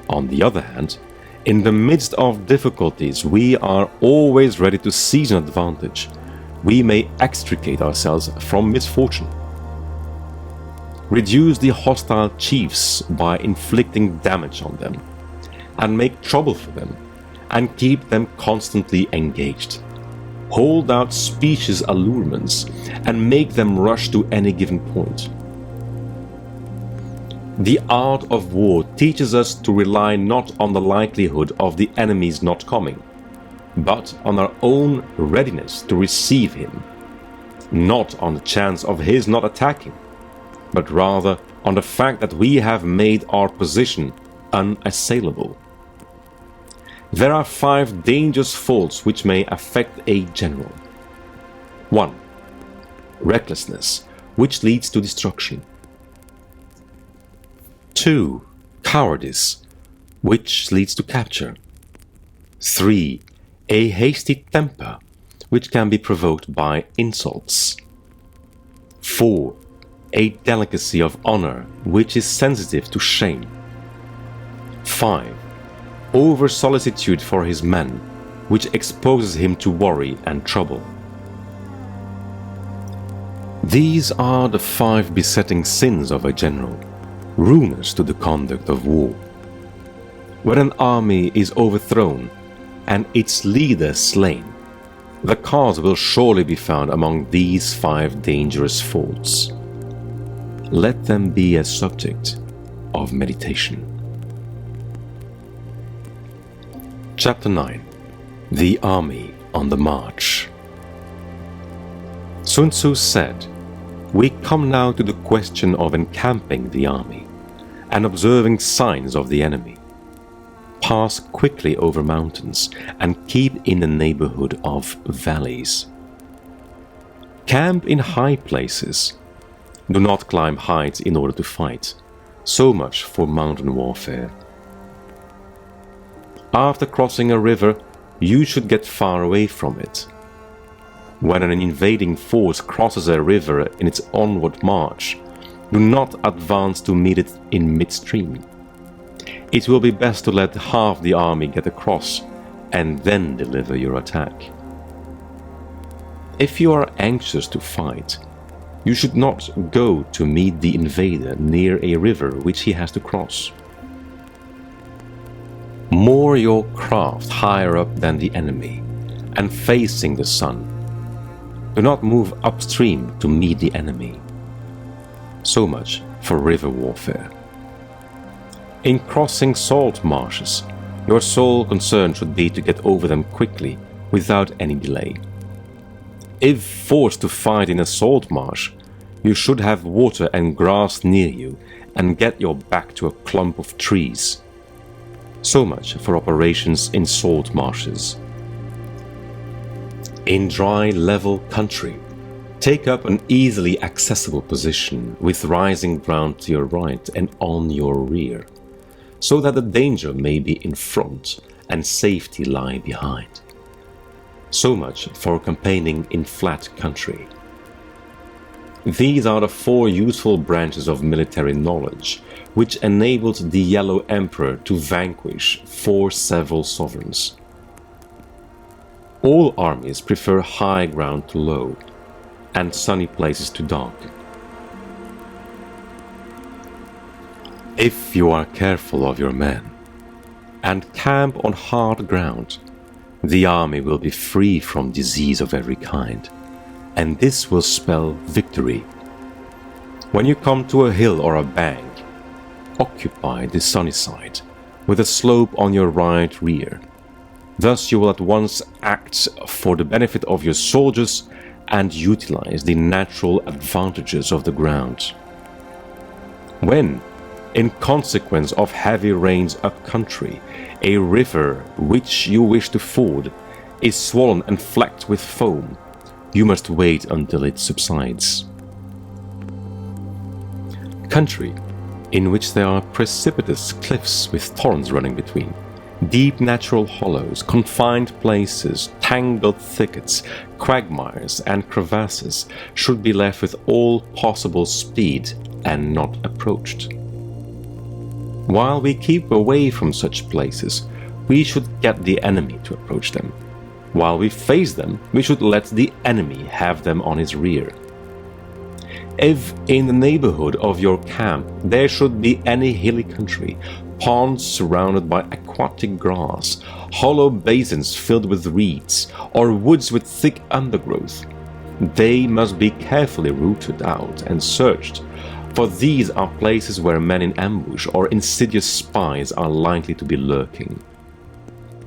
on the other hand, in the midst of difficulties we are always ready to seize an advantage, we may extricate ourselves from misfortune. Reduce the hostile chiefs by inflicting damage on them, and make trouble for them, and keep them constantly engaged. Hold out specious allurements, and make them rush to any given point. The art of war teaches us to rely not on the likelihood of the enemy's not coming, but on our own readiness to receive him, not on the chance of his not attacking, but rather on the fact that we have made our position unassailable. There are 5 dangerous faults which may affect a general. 1. Recklessness, which leads to destruction. 2. Cowardice, which leads to capture. 3. A hasty temper, which can be provoked by insults. 4. A delicacy of honor, which is sensitive to shame. 5. Over-solicitude for his men, which exposes him to worry and trouble. These are the 5 besetting sins of a general, ruinous to the conduct of war. When an army is overthrown and its leader slain, the cause will surely be found among these 5 dangerous faults. Let them be a subject of meditation. Chapter 9. The Army on the March. Sun Tzu said, "We come now to the question of encamping the army and observing signs of the enemy. Pass quickly over mountains and keep in the neighborhood of valleys. Camp in high places. Do not climb heights in order to fight. So much for mountain warfare. After crossing a river, you should get far away from it. When an invading force crosses a river in its onward march, do not advance to meet it in midstream. It will be best to let half the army get across and then deliver your attack. If you are anxious to fight, you should not go to meet the invader near a river which he has to cross. Moor your craft higher up than the enemy and facing the sun. Do not move upstream to meet the enemy. So much for river warfare. In crossing salt marshes, your sole concern should be to get over them quickly, without any delay. If forced to fight in a salt marsh, you should have water and grass near you and get your back to a clump of trees. So much for operations in salt marshes. In dry, level country, take up an easily accessible position with rising ground to your right and on your rear, so that the danger may be in front and safety lie behind. So much for campaigning in flat country. These are the 4 useful branches of military knowledge which enabled the Yellow Emperor to vanquish 4 several sovereigns. All armies prefer high ground to low, and sunny places to dark. If you are careful of your men, and camp on hard ground, the army will be free from disease of every kind, and this will spell victory. When you come to a hill or a bank, occupy the sunny side, with a slope on your right rear. Thus you will at once act for the benefit of your soldiers and utilize the natural advantages of the ground. When, in consequence of heavy rains upcountry, a river which you wish to ford is swollen and flecked with foam, you must wait until it subsides. Country in which there are precipitous cliffs with torrents running between, deep natural hollows, confined places, tangled thickets, quagmires and crevasses should be left with all possible speed and not approached. While we keep away from such places, we should get the enemy to approach them. While we face them, we should let the enemy have them on his rear. If in the neighborhood of your camp there should be any hilly country, ponds surrounded by aquatic grass, hollow basins filled with reeds, or woods with thick undergrowth, they must be carefully rooted out and searched, for these are places where men in ambush or insidious spies are likely to be lurking.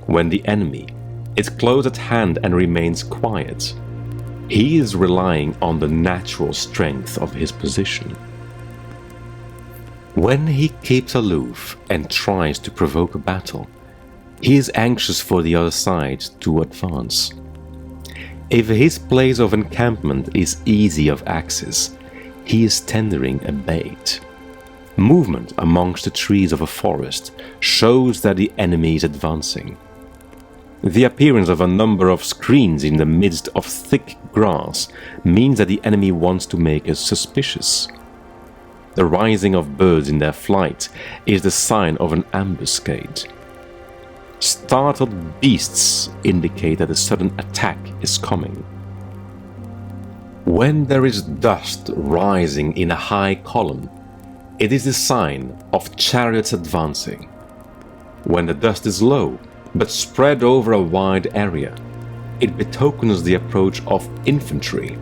When the enemy is close at hand and remains quiet, he is relying on the natural strength of his position. When he keeps aloof and tries to provoke a battle, he is anxious for the other side to advance. If his place of encampment is easy of access, he is tendering a bait. Movement amongst the trees of a forest shows that the enemy is advancing. The appearance of a number of screens in the midst of thick grass means that the enemy wants to make us suspicious. The rising of birds in their flight is the sign of an ambuscade. Startled beasts indicate that a sudden attack is coming. When there is dust rising in a high column, it is the sign of chariots advancing. When the dust is low, but spread over a wide area, it betokens the approach of infantry.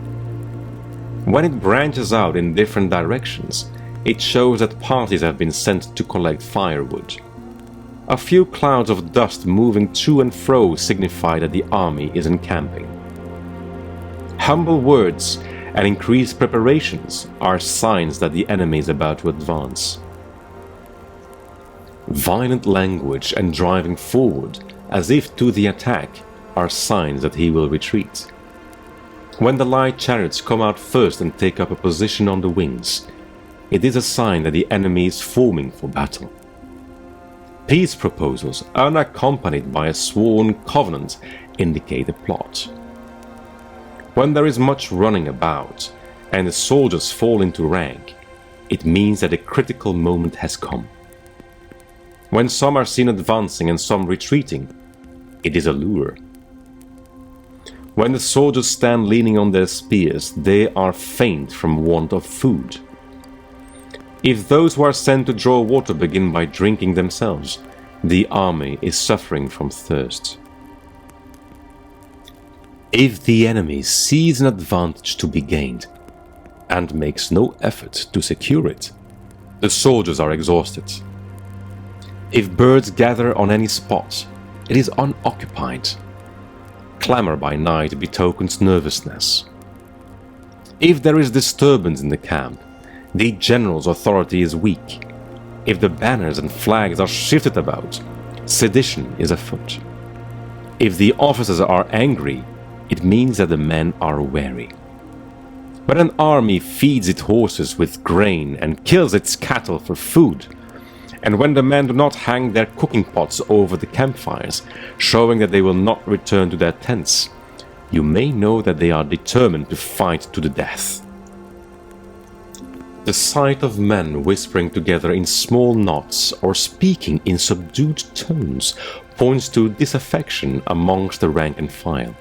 When it branches out in different directions, it shows that parties have been sent to collect firewood. A few clouds of dust moving to and fro signify that the army is encamping. Humble words and increased preparations are signs that the enemy is about to advance. Violent language and driving forward, as if to the attack, are signs that he will retreat. When the light chariots come out first and take up a position on the wings, it is a sign that the enemy is forming for battle. Peace proposals, unaccompanied by a sworn covenant, indicate a plot. When there is much running about, and the soldiers fall into rank, it means that a critical moment has come. When some are seen advancing and some retreating, it is a lure. When the soldiers stand leaning on their spears, they are faint from want of food. If those who are sent to draw water begin by drinking themselves, the army is suffering from thirst. If the enemy sees an advantage to be gained and makes no effort to secure it, the soldiers are exhausted. If birds gather on any spot, it is unoccupied. Clamor by night betokens nervousness. If there is disturbance in the camp, the general's authority is weak. If the banners and flags are shifted about, sedition is afoot. If the officers are angry, it means that the men are wary. When an army feeds its horses with grain and kills its cattle for food, and when the men do not hang their cooking pots over the campfires, showing that they will not return to their tents, you may know that they are determined to fight to the death. The sight of men whispering together in small knots or speaking in subdued tones points to disaffection amongst the rank and file.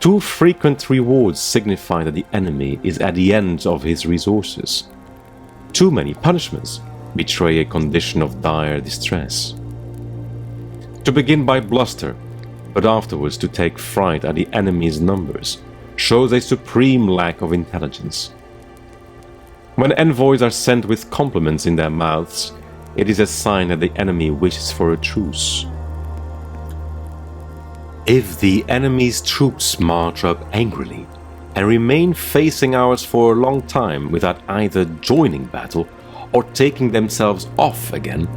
Too frequent rewards signify that the enemy is at the end of his resources. Too many punishments betray a condition of dire distress. To begin by bluster, but afterwards to take fright at the enemy's numbers, shows a supreme lack of intelligence. When envoys are sent with compliments in their mouths, it is a sign that the enemy wishes for a truce. If the enemy's troops march up angrily and remain facing ours for a long time without either joining battle or taking themselves off again,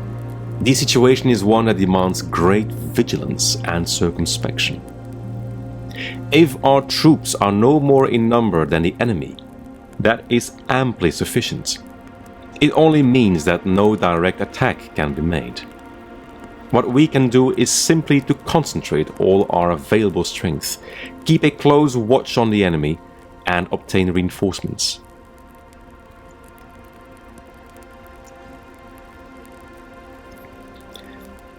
the situation is one that demands great vigilance and circumspection. If our troops are no more in number than the enemy, that is amply sufficient. It only means that no direct attack can be made. What we can do is simply to concentrate all our available strength, keep a close watch on the enemy, and obtain reinforcements.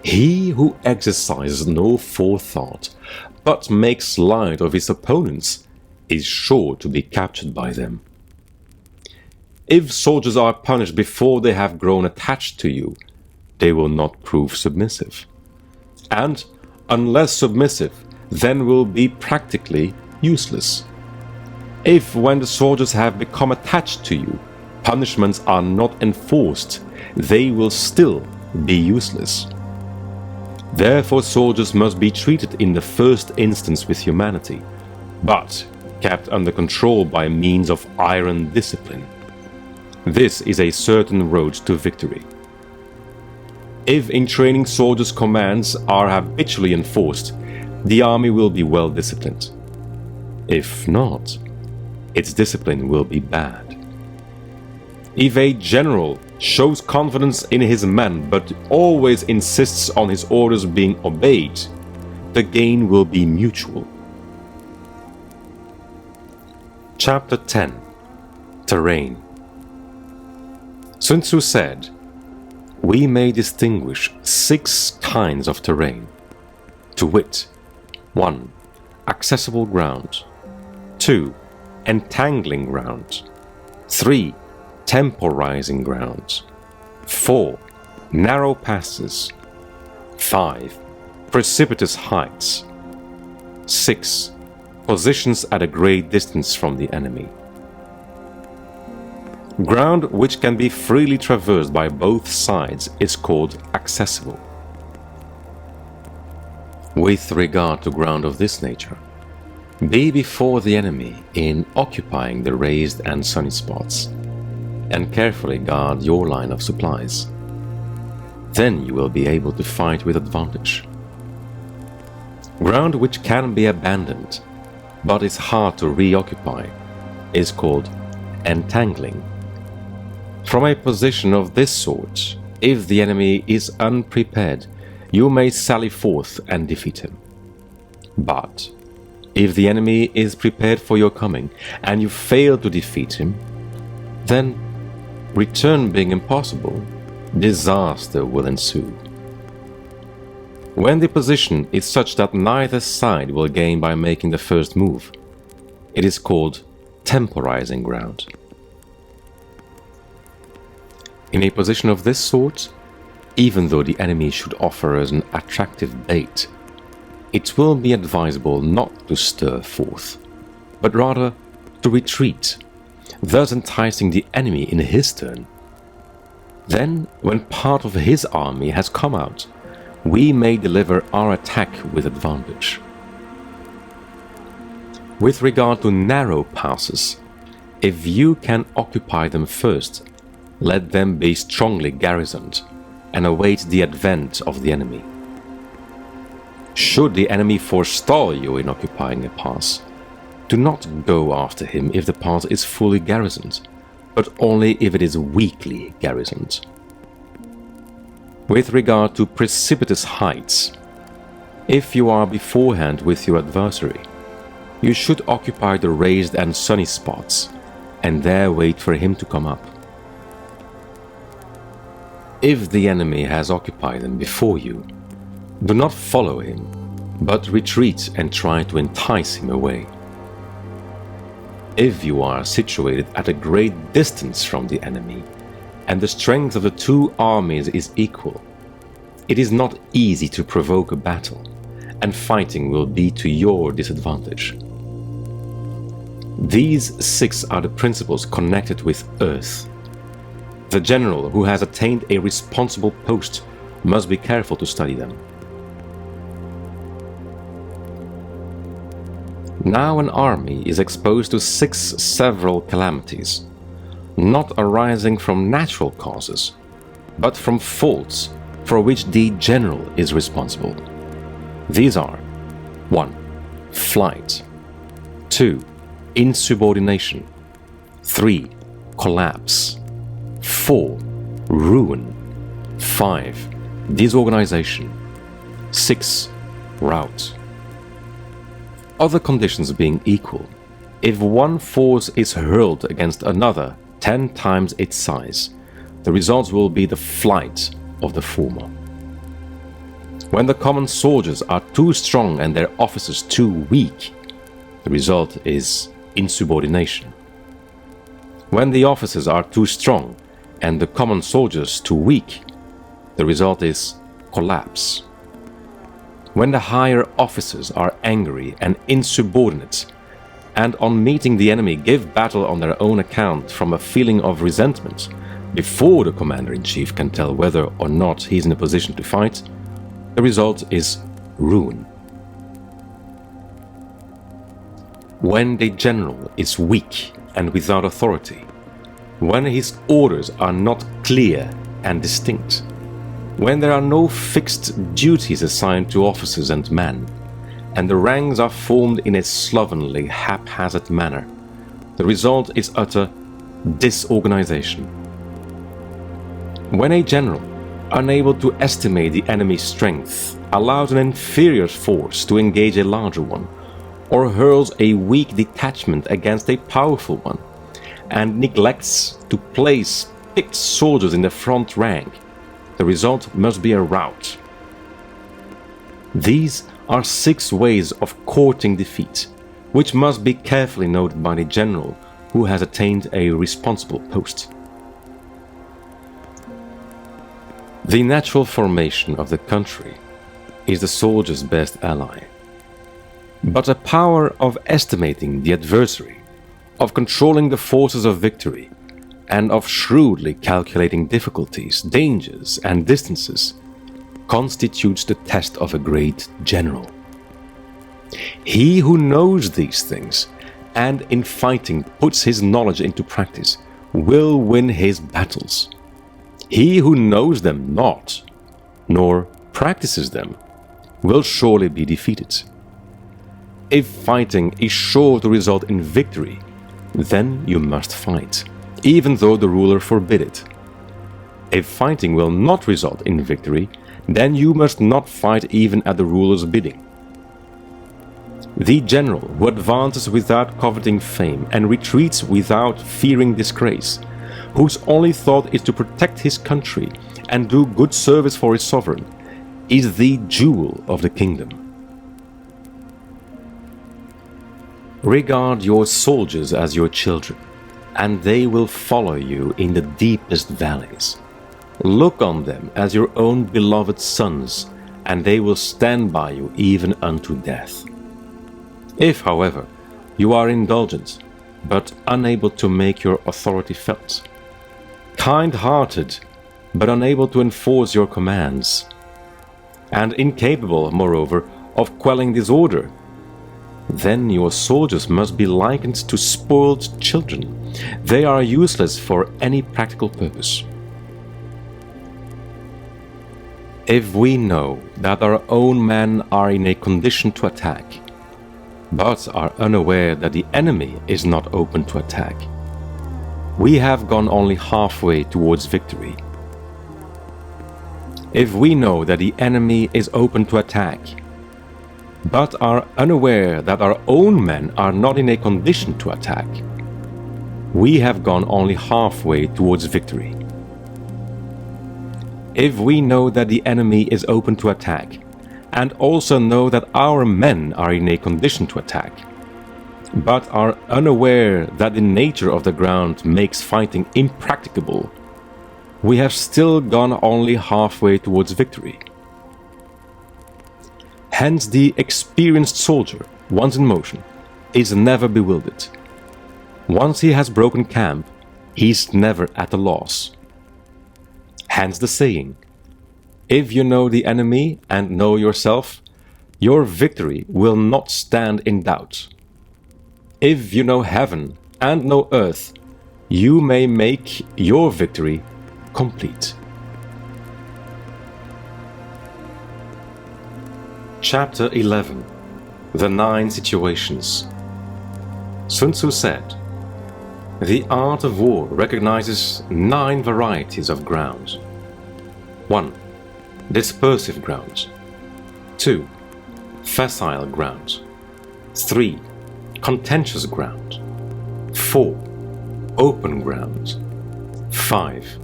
He who exercises no forethought, but makes light of his opponents, is sure to be captured by them. If soldiers are punished before they have grown attached to you, they will not prove submissive. And, unless submissive, then will be practically useless. If, when the soldiers have become attached to you, punishments are not enforced, they will still be useless. Therefore, soldiers must be treated in the first instance with humanity, but kept under control by means of iron discipline. This is a certain road to victory. If in training soldiers' commands are habitually enforced, the army will be well disciplined. If not, its discipline will be bad. If a general shows confidence in his men but always insists on his orders being obeyed, the gain will be mutual. Chapter 10. Terrain. Sun Tzu said, "We may distinguish 6 kinds of terrain, to wit, 1. Accessible ground, 2. Entangling ground, 3. Temporizing ground, 4. Narrow passes, 5. Precipitous heights, 6. Positions at a great distance from the enemy." Ground which can be freely traversed by both sides is called accessible. With regard to ground of this nature, be before the enemy in occupying the raised and sunny spots, and carefully guard your line of supplies. Then you will be able to fight with advantage. Ground which can be abandoned, but is hard to reoccupy, is called entangling. From a position of this sort, if the enemy is unprepared, you may sally forth and defeat him. But if the enemy is prepared for your coming, and you fail to defeat him, then, return being impossible, disaster will ensue. When the position is such that neither side will gain by making the first move, it is called temporizing ground. In a position of this sort, even though the enemy should offer us an attractive bait, it will be advisable not to stir forth, but rather to retreat, thus enticing the enemy in his turn. Then, when part of his army has come out, we may deliver our attack with advantage. With regard to narrow passes, if you can occupy them first, let them be strongly garrisoned and await the advent of the enemy. Should the enemy forestall you in occupying a pass, do not go after him if the pass is fully garrisoned, but only if it is weakly garrisoned. With regard to precipitous heights, if you are beforehand with your adversary, you should occupy the raised and sunny spots, and there wait for him to come up. If the enemy has occupied them before you, do not follow him, but retreat and try to entice him away. If you are situated at a great distance from the enemy, and the strength of the 2 armies is equal, it is not easy to provoke a battle, and fighting will be to your disadvantage. These 6 are the principles connected with earth. The general who has attained a responsible post must be careful to study them. Now an army is exposed to 6 several calamities, not arising from natural causes, but from faults for which the general is responsible. These are 1. Flight, 2. Insubordination, 3. Collapse, 4. Ruin, 5. Disorganization, 6. Rout. Other conditions being equal, if one force is hurled against another 10 times its size, the result will be the flight of the former. When the common soldiers are too strong and their officers too weak, the result is insubordination. When the officers are too strong and the common soldiers too weak, the result is collapse. When the higher officers are angry and insubordinate, and on meeting the enemy give battle on their own account from a feeling of resentment, before the commander-in-chief can tell whether or not he is in a position to fight, the result is ruin. When the general is weak and without authority, when his orders are not clear and distinct, when there are no fixed duties assigned to officers and men, and the ranks are formed in a slovenly, haphazard manner, the result is utter disorganization. When a general, unable to estimate the enemy's strength, allows an inferior force to engage a larger one, or hurls a weak detachment against a powerful one, and neglects to place picked soldiers in the front rank, the result must be a rout. These are 6 ways of courting defeat, which must be carefully noted by the general who has attained a responsible post. The natural formation of the country is the soldier's best ally. But the power of estimating the adversary, of controlling the forces of victory, and of shrewdly calculating difficulties, dangers, and distances constitutes the test of a great general. He who knows these things and in fighting puts his knowledge into practice will win his battles. He who knows them not, nor practices them, will surely be defeated. If fighting is sure to result in victory, then you must fight, even though the ruler forbid it. If fighting will not result in victory, then you must not fight even at the ruler's bidding. The general who advances without coveting fame and retreats without fearing disgrace, whose only thought is to protect his country and do good service for his sovereign, is the jewel of the kingdom. Regard your soldiers as your children, and they will follow you in the deepest valleys. Look on them as your own beloved sons, and they will stand by you even unto death. If, however, you are indulgent, but unable to make your authority felt, kind-hearted, but unable to enforce your commands, and incapable, moreover, of quelling disorder, then your soldiers must be likened to spoiled children. They are useless for any practical purpose. If we know that our own men are in a condition to attack, but are unaware that the enemy is not open to attack, we have gone only halfway towards victory. If we know that the enemy is open to attack, but are unaware that our own men are not in a condition to attack, we have gone only halfway towards victory. If we know that the enemy is open to attack, and also know that our men are in a condition to attack, but are unaware that the nature of the ground makes fighting impracticable, we have still gone only halfway towards victory. Hence the experienced soldier, once in motion, is never bewildered. Once he has broken camp, he is never at a loss. Hence the saying, if you know the enemy and know yourself, your victory will not stand in doubt. If you know heaven and know earth, you may make your victory complete. Chapter 11. The 9 Situations. Sun Tzu said, "The art of war recognizes 9 varieties of ground. 1. Dispersive ground. 2. Facile ground. 3. Contentious ground. 4. Open ground. 5.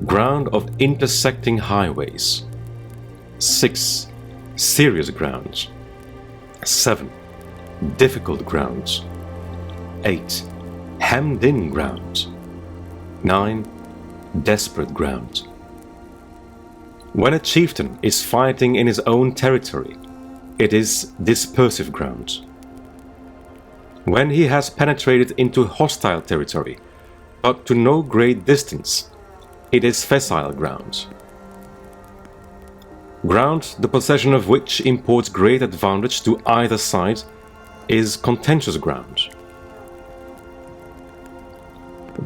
Ground of intersecting highways. 6. Serious ground. 7. Difficult ground. 8. Hemmed-in ground. 9. Desperate ground." When a chieftain is fighting in his own territory, it is dispersive ground. When he has penetrated into hostile territory, but to no great distance, it is facile ground. Ground, the possession of which imports great advantage to either side, is contentious ground.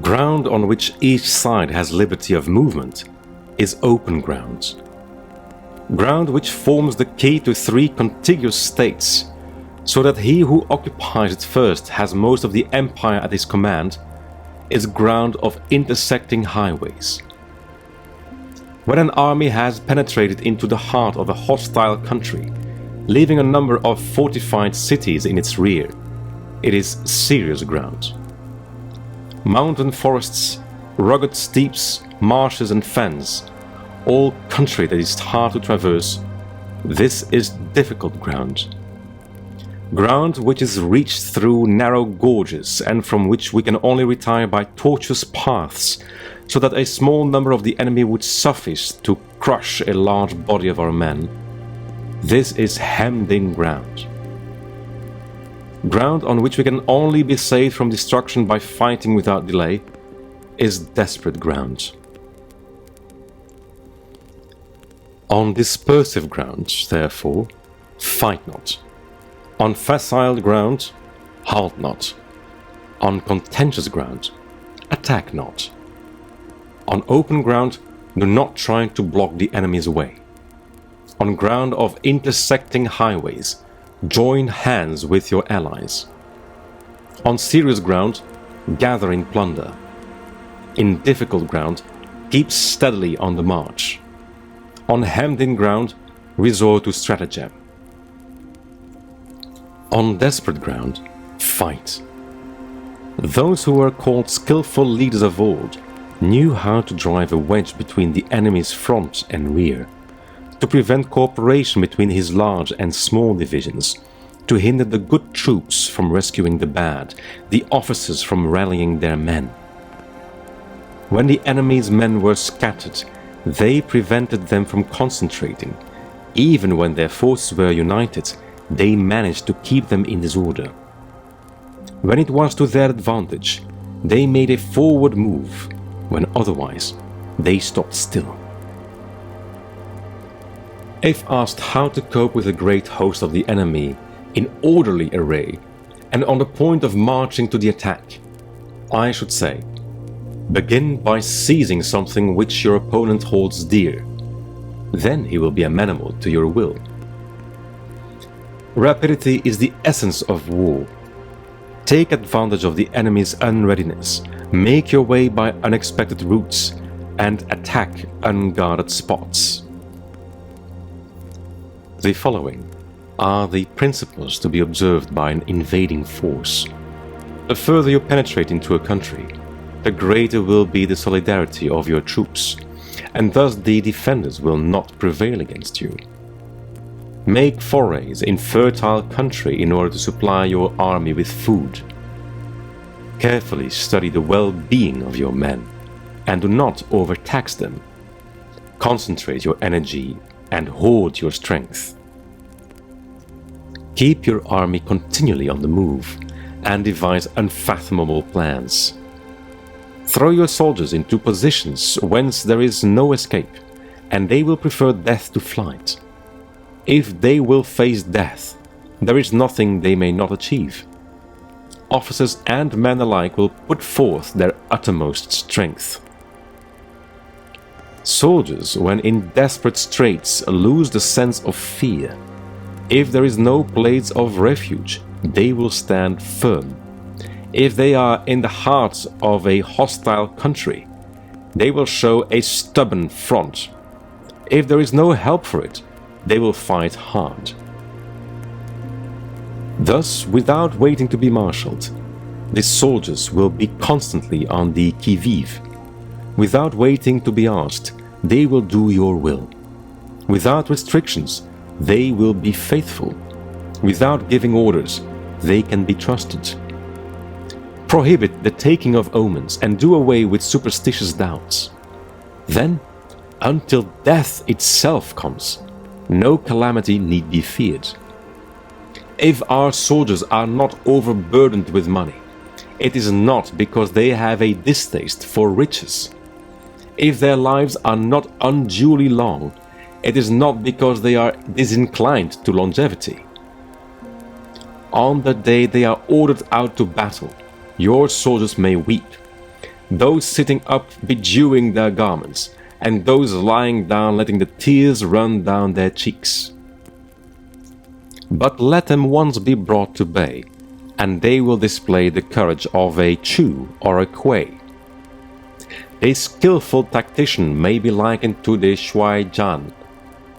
Ground on which each side has liberty of movement is open ground. Ground which forms the key to three contiguous states, so that he who occupies it first has most of the empire at his command, is ground of intersecting highways. When an army has penetrated into the heart of a hostile country, leaving a number of fortified cities in its rear, it is serious ground. Mountain forests, rugged steeps, marshes and fens, all country that is hard to traverse, this is difficult ground. Ground which is reached through narrow gorges and from which we can only retire by tortuous paths, so that a small number of the enemy would suffice to crush a large body of our men. This is hemmed-in ground. Ground on which we can only be saved from destruction by fighting without delay is desperate ground. On dispersive ground, therefore, fight not. On facile ground, halt not. On contentious ground, attack not. On open ground, do not try to block the enemy's way. On ground of intersecting highways, join hands with your allies. On serious ground, gather in plunder. In difficult ground, keep steadily on the march. On hemmed-in ground, resort to stratagem. On desperate ground, fight. Those who were called skillful leaders of old knew how to drive a wedge between the enemy's front and rear, to prevent cooperation between his large and small divisions, to hinder the good troops from rescuing the bad, the officers from rallying their men. When the enemy's men were scattered, they prevented them from concentrating. Even when their forces were united, they managed to keep them in disorder. When it was to their advantage, they made a forward move, when otherwise they stopped still. If asked how to cope with a great host of the enemy in orderly array and on the point of marching to the attack, I should say, begin by seizing something which your opponent holds dear. Then he will be amenable to your will. Rapidity is the essence of war. Take advantage of the enemy's unreadiness, make your way by unexpected routes, and attack unguarded spots. The following are the principles to be observed by an invading force. The further you penetrate into a country, the greater will be the solidarity of your troops, and thus the defenders will not prevail against you. Make forays in fertile country in order to supply your army with food. Carefully study the well-being of your men, and do not overtax them. Concentrate your energy and hoard your strength. Keep your army continually on the move, and devise unfathomable plans. Throw your soldiers into positions whence there is no escape, and they will prefer death to flight. If they will face death, there is nothing they may not achieve. Officers and men alike will put forth their uttermost strength. Soldiers, when in desperate straits, lose the sense of fear. If there is no place of refuge, they will stand firm. If they are in the heart of a hostile country, they will show a stubborn front. If there is no help for it, they will fight hard. Thus, without waiting to be marshaled, the soldiers will be constantly on the qui-vive. Without waiting to be asked, they will do your will. Without restrictions, they will be faithful. Without giving orders, they can be trusted. Prohibit the taking of omens and do away with superstitious doubts. Then, until death itself comes, no calamity need be feared. If our soldiers are not overburdened with money, it is not because they have a distaste for riches. If their lives are not unduly long, it is not because they are disinclined to longevity. On the day they are ordered out to battle, your soldiers may weep, those sitting up bedewing their garments, and those lying down letting the tears run down their cheeks. But let them once be brought to bay, and they will display the courage of a Chu or a Kuei. A skillful tactician may be likened to the Shuai Jan.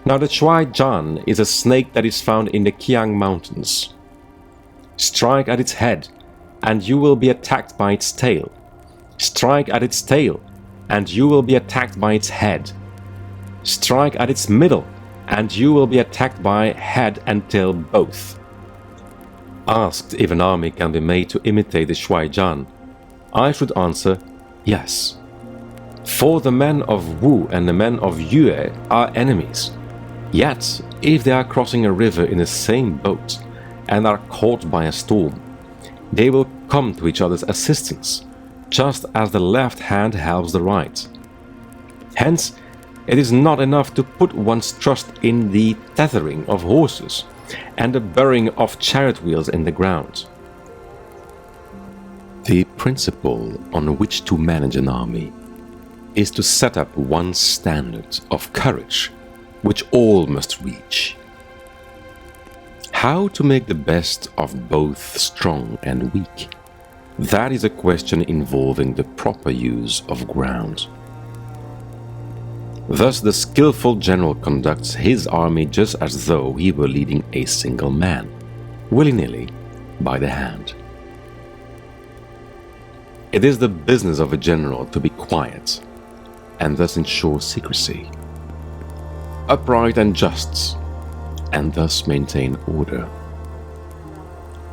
Now the Shuai Jan is a snake that is found in the Qiang Mountains. Strike at its head, and you will be attacked by its tail. Strike at its tail, and you will be attacked by its head. Strike at its middle, and you will be attacked by head and tail both. Asked if an army can be made to imitate the Shuai Jan, I should answer yes. For the men of Wu and the men of Yue are enemies. Yet, if they are crossing a river in the same boat and are caught by a storm, they will come to each other's assistance, just as the left hand helps the right. Hence, it is not enough to put one's trust in the tethering of horses and the burying of chariot wheels in the ground. The principle on which to manage an army is to set up one standard of courage which all must reach. How to make the best of both strong and weak? That is a question involving the proper use of ground. Thus the skillful general conducts his army just as though he were leading a single man, willy-nilly, by the hand. It is the business of a general to be quiet, and thus ensure secrecy, upright and just, and thus maintain order.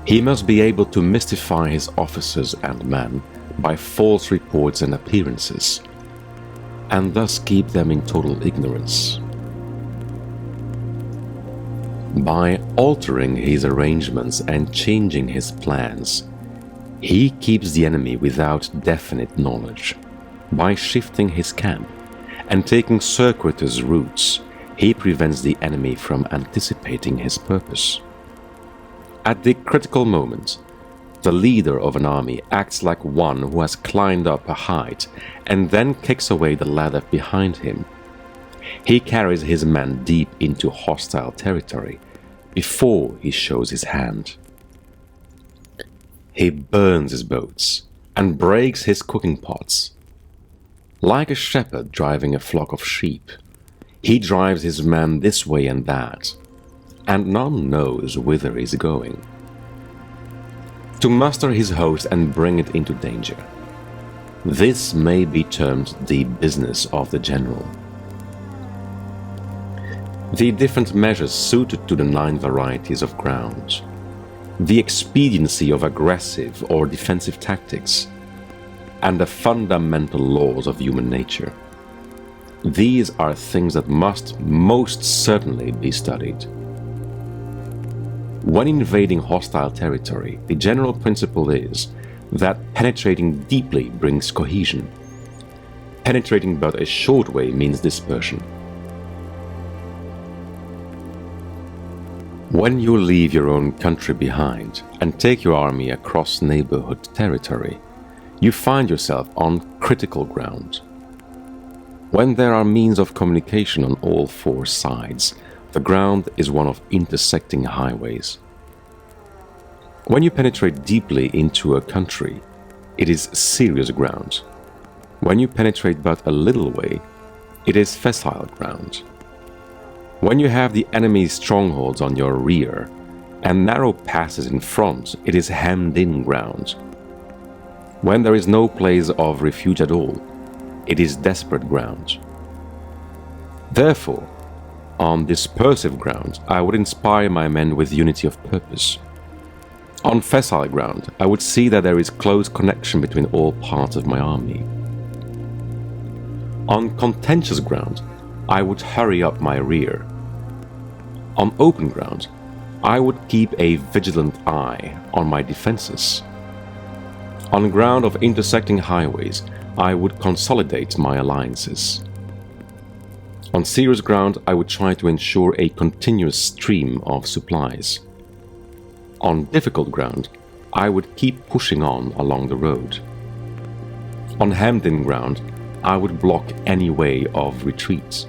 He must be able to mystify his officers and men by false reports and appearances, and thus keep them in total ignorance. By altering his arrangements and changing his plans, he keeps the enemy without definite knowledge. By shifting his camp and taking circuitous routes, he prevents the enemy from anticipating his purpose. At the critical moment, the leader of an army acts like one who has climbed up a height and then kicks away the ladder behind him. He carries his men deep into hostile territory before he shows his hand. He burns his boats and breaks his cooking pots. Like a shepherd driving a flock of sheep, he drives his men this way and that, and none knows whither he is going. To muster his host and bring it into danger. This may be termed the business of the general. The different measures suited to the 9 varieties of ground, the expediency of aggressive or defensive tactics, and the fundamental laws of human nature. These are things that must most certainly be studied. When invading hostile territory, the general principle is that penetrating deeply brings cohesion. Penetrating but a short way means dispersion. When you leave your own country behind and take your army across neighborhood territory, you find yourself on critical ground. When there are means of communication on all 4 sides, the ground is one of intersecting highways. When you penetrate deeply into a country, it is serious ground. When you penetrate but a little way, it is facile ground. When you have the enemy's strongholds on your rear and narrow passes in front, it is hemmed-in ground. When there is no place of refuge at all, it is desperate ground. Therefore, on dispersive ground, I would inspire my men with unity of purpose. On facile ground, I would see that there is close connection between all parts of my army. On contentious ground, I would hurry up my rear. On open ground, I would keep a vigilant eye on my defenses. On ground of intersecting highways, I would consolidate my alliances. On serious ground, I would try to ensure a continuous stream of supplies. On difficult ground, I would keep pushing on along the road. On hemmed-in ground, I would block any way of retreat.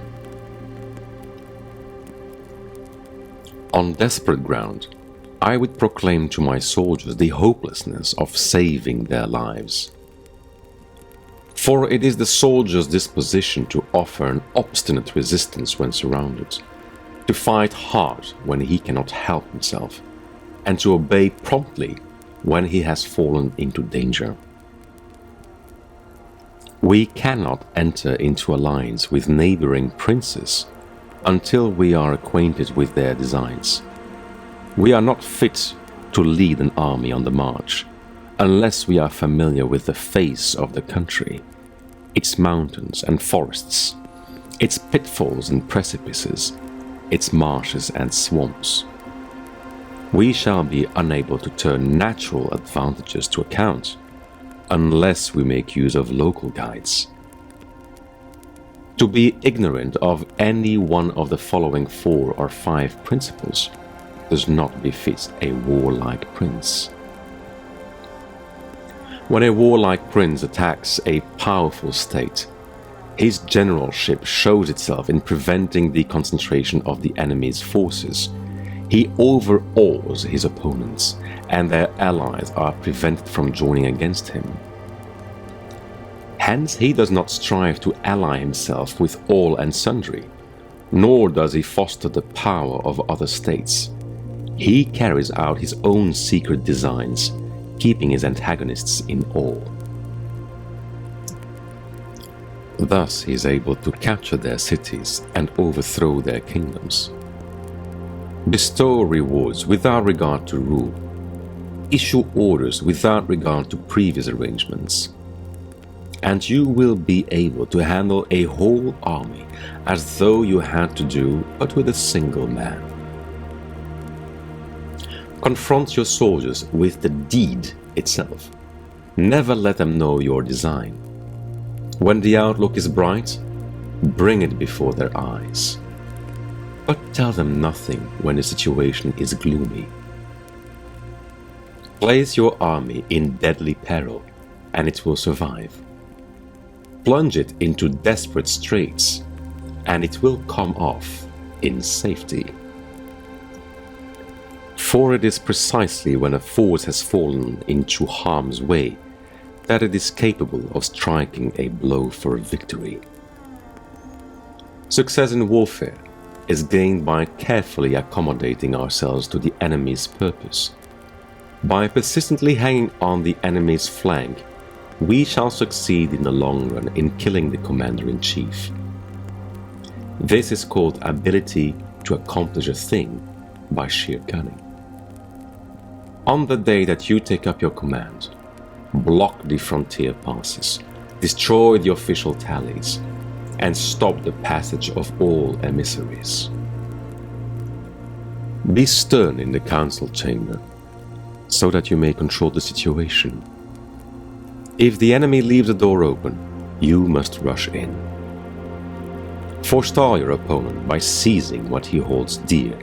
On desperate ground, I would proclaim to my soldiers the hopelessness of saving their lives. For it is the soldier's disposition to offer an obstinate resistance when surrounded, to fight hard when he cannot help himself, and to obey promptly when he has fallen into danger. We cannot enter into alliance with neighboring princes until we are acquainted with their designs. We are not fit to lead an army on the march unless we are familiar with the face of the country, its mountains and forests, its pitfalls and precipices, its marshes and swamps. We shall be unable to turn natural advantages to account unless we make use of local guides. To be ignorant of any one of the following 4 or 5 principles does not befit a warlike prince. When a warlike prince attacks a powerful state, his generalship shows itself in preventing the concentration of the enemy's forces. He overawes his opponents, and their allies are prevented from joining against him. Hence, he does not strive to ally himself with all and sundry, nor does he foster the power of other states. He carries out his own secret designs, keeping his antagonists in awe. Thus he is able to capture their cities and overthrow their kingdoms. Bestow rewards without regard to rule. Issue orders without regard to previous arrangements. And you will be able to handle a whole army as though you had to do but with a single man. Confront your soldiers with the deed itself. Never let them know your design. When the outlook is bright, bring it before their eyes. But tell them nothing when the situation is gloomy. Place your army in deadly peril, and it will survive. Plunge it into desperate straits, and it will come off in safety. For it is precisely when a force has fallen into harm's way that it is capable of striking a blow for victory. Success in warfare is gained by carefully accommodating ourselves to the enemy's purpose. By persistently hanging on the enemy's flank, we shall succeed in the long run in killing the commander-in-chief. This is called ability to accomplish a thing by sheer cunning. On the day that you take up your command, block the frontier passes, destroy the official tallies, and stop the passage of all emissaries. Be stern in the council chamber, so that you may control the situation. If the enemy leaves the door open, you must rush in. Forestall your opponent by seizing what he holds dear,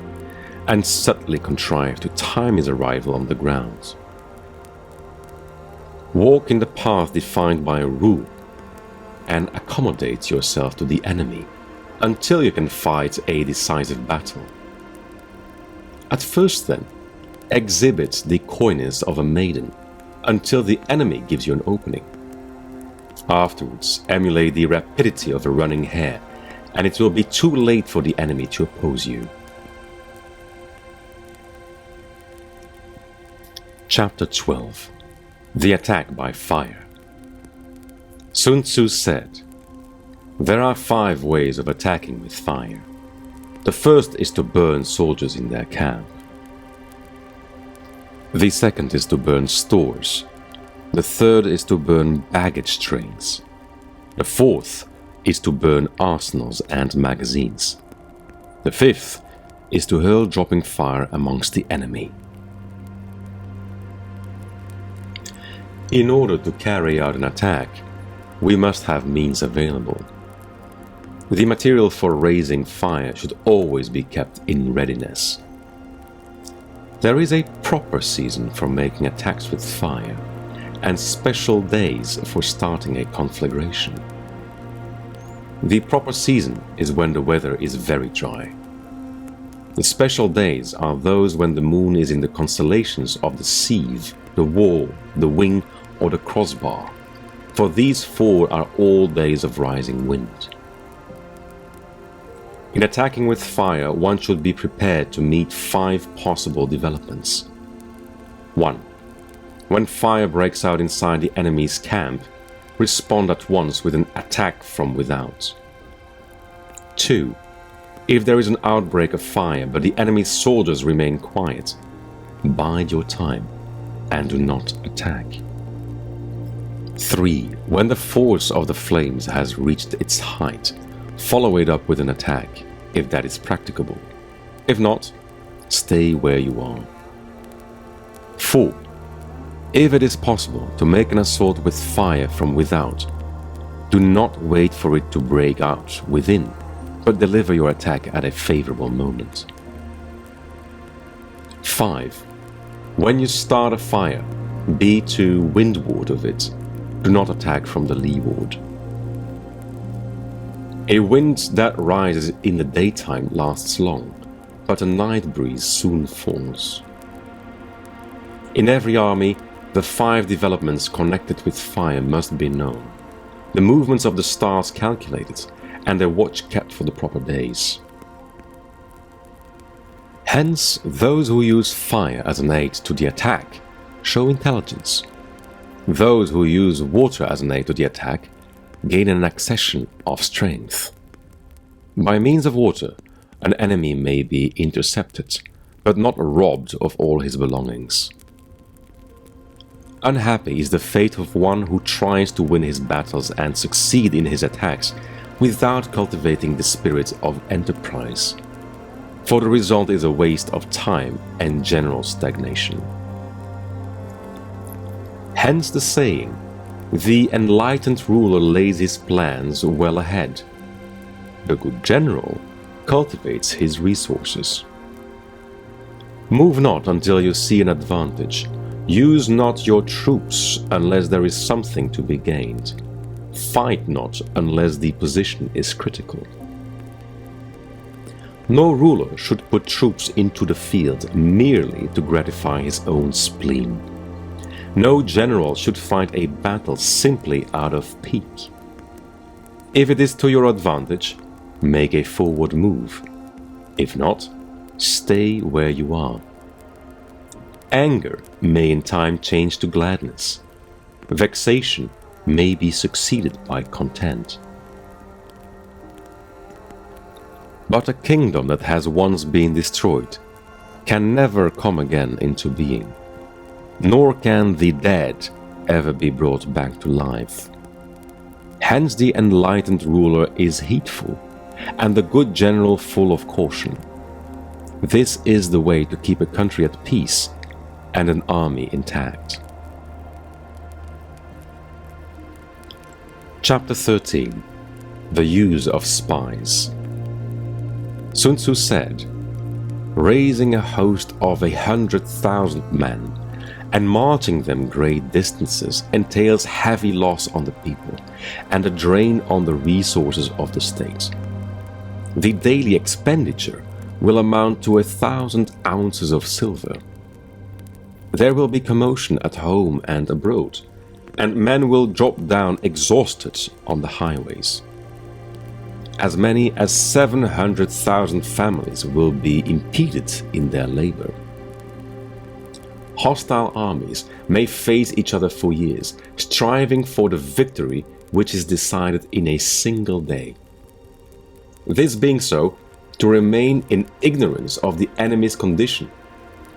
and subtly contrive to time his arrival on the ground. Walk in the path defined by a rule, and accommodate yourself to the enemy until you can fight a decisive battle. At first, then, exhibit the coyness of a maiden until the enemy gives you an opening. Afterwards, emulate the rapidity of a running hare, and it will be too late for the enemy to oppose you. Chapter 12. The Attack by Fire. Sun Tzu said, "There are 5 ways of attacking with fire. The first is to burn soldiers in their camp. The second is to burn stores. The third is to burn baggage trains. The fourth is to burn arsenals and magazines. The fifth is to hurl dropping fire amongst the enemy. In order to carry out an attack, we must have means available. The material for raising fire should always be kept in readiness. There is a proper season for making attacks with fire, and special days for starting a conflagration. The proper season is when the weather is very dry. The special days are those when the moon is in the constellations of the sieve, the wall, the wing, or the crossbar, for these four are all days of rising wind. In attacking with fire, one should be prepared to meet 5 possible developments. 1. When fire breaks out inside the enemy's camp, respond at once with an attack from without. 2. If there is an outbreak of fire but the enemy's soldiers remain quiet, bide your time and do not attack. 3. When the force of the flames has reached its height, follow it up with an attack, if that is practicable. If not, stay where you are. 4. If it is possible to make an assault with fire from without, do not wait for it to break out within, but deliver your attack at a favorable moment. 5. When you start a fire, be to windward of it. Do not attack from the leeward. A wind that rises in the daytime lasts long, but a night breeze soon falls. In every army, the 5 developments connected with fire must be known, the movements of the stars calculated, and their watch kept for the proper days. Hence, those who use fire as an aid to the attack show intelligence. Those who use water as an aid to the attack gain an accession of strength. By means of water, an enemy may be intercepted, but not robbed of all his belongings. Unhappy is the fate of one who tries to win his battles and succeed in his attacks without cultivating the spirit of enterprise, for the result is a waste of time and general stagnation. Hence the saying, the enlightened ruler lays his plans well ahead. The good general cultivates his resources. Move not until you see an advantage. Use not your troops unless there is something to be gained. Fight not unless the position is critical. No ruler should put troops into the field merely to gratify his own spleen. No general should fight a battle simply out of pique. If it is to your advantage, make a forward move. If not, stay where you are. Anger may in time change to gladness. Vexation may be succeeded by content. But a kingdom that has once been destroyed can never come again into being, nor can the dead ever be brought back to life. Hence the enlightened ruler is heedful, and the good general full of caution. This is the way to keep a country at peace and an army intact. Chapter 13. The Use of Spies. Sun Tzu said, "Raising a host of 100,000 men and marching them great distances entails heavy loss on the people and a drain on the resources of the state. The daily expenditure will amount to 1,000 ounces of silver. There will be commotion at home and abroad, and men will drop down exhausted on the highways. As many as 700,000 families will be impeded in their labor. Hostile armies may face each other for years, striving for the victory which is decided in a single day. This being so, to remain in ignorance of the enemy's condition,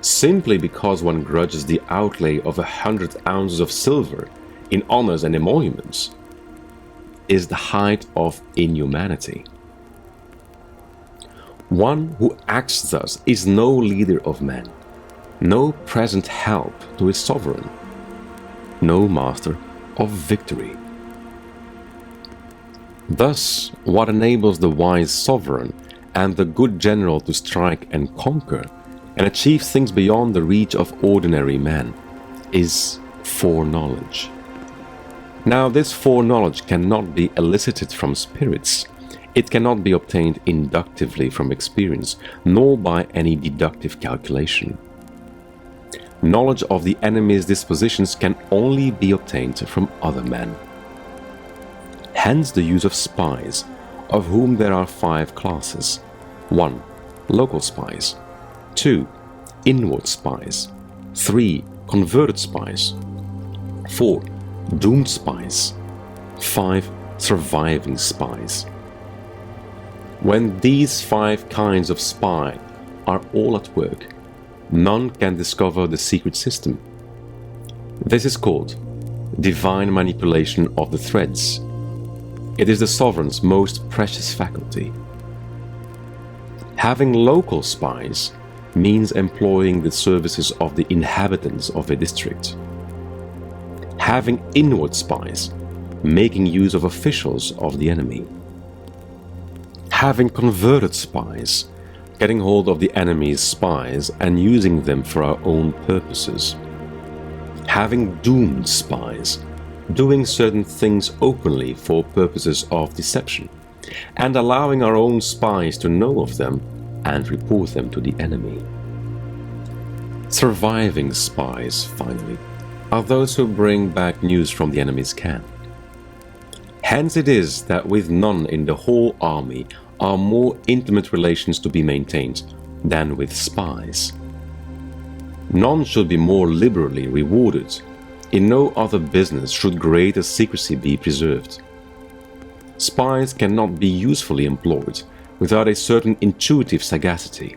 simply because one grudges the outlay of 100 ounces of silver in honors and emoluments, is the height of inhumanity. One who acts thus is no leader of men, no present help to his sovereign, no master of victory. Thus, what enables the wise sovereign and the good general to strike and conquer and achieve things beyond the reach of ordinary men is foreknowledge. Now, this foreknowledge cannot be elicited from spirits. It cannot be obtained inductively from experience, nor by any deductive calculation. Knowledge of the enemy's dispositions can only be obtained from other men. Hence the use of spies, of whom there are 5 classes. 1. Local spies. 2. Inward spies. 3. Converted spies. 4. Doomed spies. 5. Surviving spies. When these 5 kinds of spy are all at work, none can discover the secret system. This is called divine manipulation of the threads. It is the sovereign's most precious faculty. Having local spies means employing the services of the inhabitants of a district. Having inward spies, making use of officials of the enemy. Having converted spies, getting hold of the enemy's spies and using them for our own purposes. Having doomed spies, doing certain things openly for purposes of deception, and allowing our own spies to know of them and report them to the enemy. Surviving spies, finally, are those who bring back news from the enemy's camp. Hence it is that with none in the whole army are more intimate relations to be maintained than with spies. None should be more liberally rewarded. In no other business should greater secrecy be preserved. Spies cannot be usefully employed without a certain intuitive sagacity.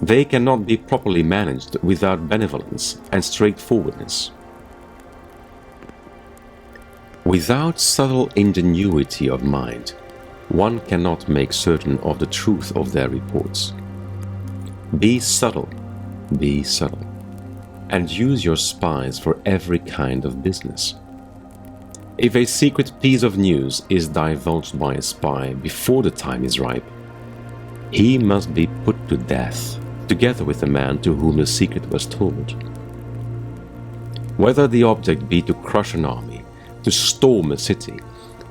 They cannot be properly managed without benevolence and straightforwardness. Without subtle ingenuity of mind, one cannot make certain of the truth of their reports. Be subtle, and use your spies for every kind of business. If a secret piece of news is divulged by a spy before the time is ripe, he must be put to death, together with the man to whom the secret was told. Whether the object be to crush an army, to storm a city,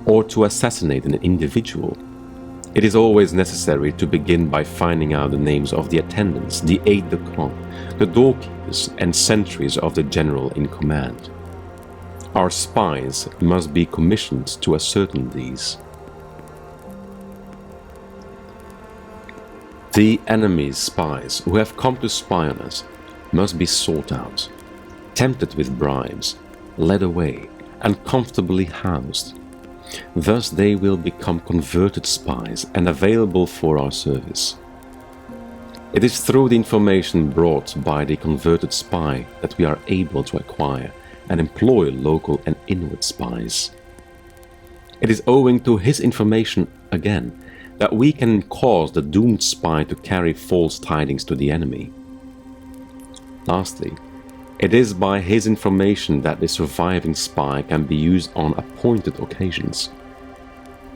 or to assassinate an individual, it is always necessary to begin by finding out the names of the attendants, the aides-de-camp, the doorkeepers and sentries of the general in command. Our spies must be commissioned to ascertain these. The enemy's spies who have come to spy on us must be sought out, tempted with bribes, led away, and comfortably housed. Thus they will become converted spies and available for our service. It is through the information brought by the converted spy that we are able to acquire and employ local and inward spies. It is owing to his information, again, that we can cause the doomed spy to carry false tidings to the enemy. Lastly, it is by his information that the surviving spy can be used on appointed occasions.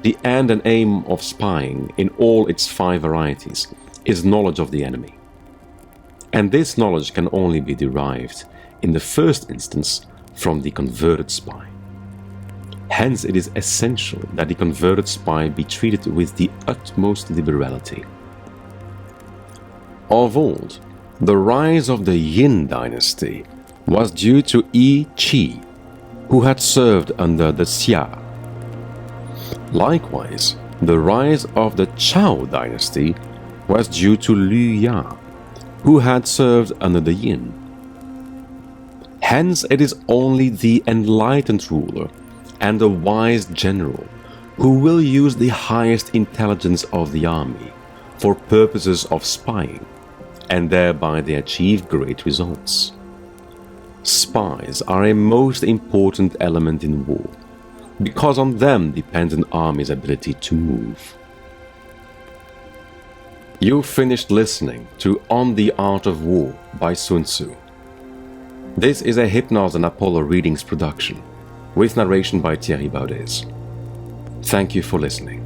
The end and aim of spying, in all its 5 varieties, is knowledge of the enemy. And this knowledge can only be derived, in the first instance, from the converted spy. Hence it is essential that the converted spy be treated with the utmost liberality. Of old, the rise of the Yin dynasty was due to Yi Qi, who had served under the Xia. Likewise, the rise of the Chao dynasty was due to Liu Ya, who had served under the Yin. Hence it is only the enlightened ruler and the wise general who will use the highest intelligence of the army for purposes of spying, and thereby they achieve great results. Spies are a most important element in war, because on them depends an army's ability to move. You finished listening to On the Art of War by Sun Tzu. This is a Hypnos and Apollo Readings production, with narration by Thierry Baudès. Thank you for listening.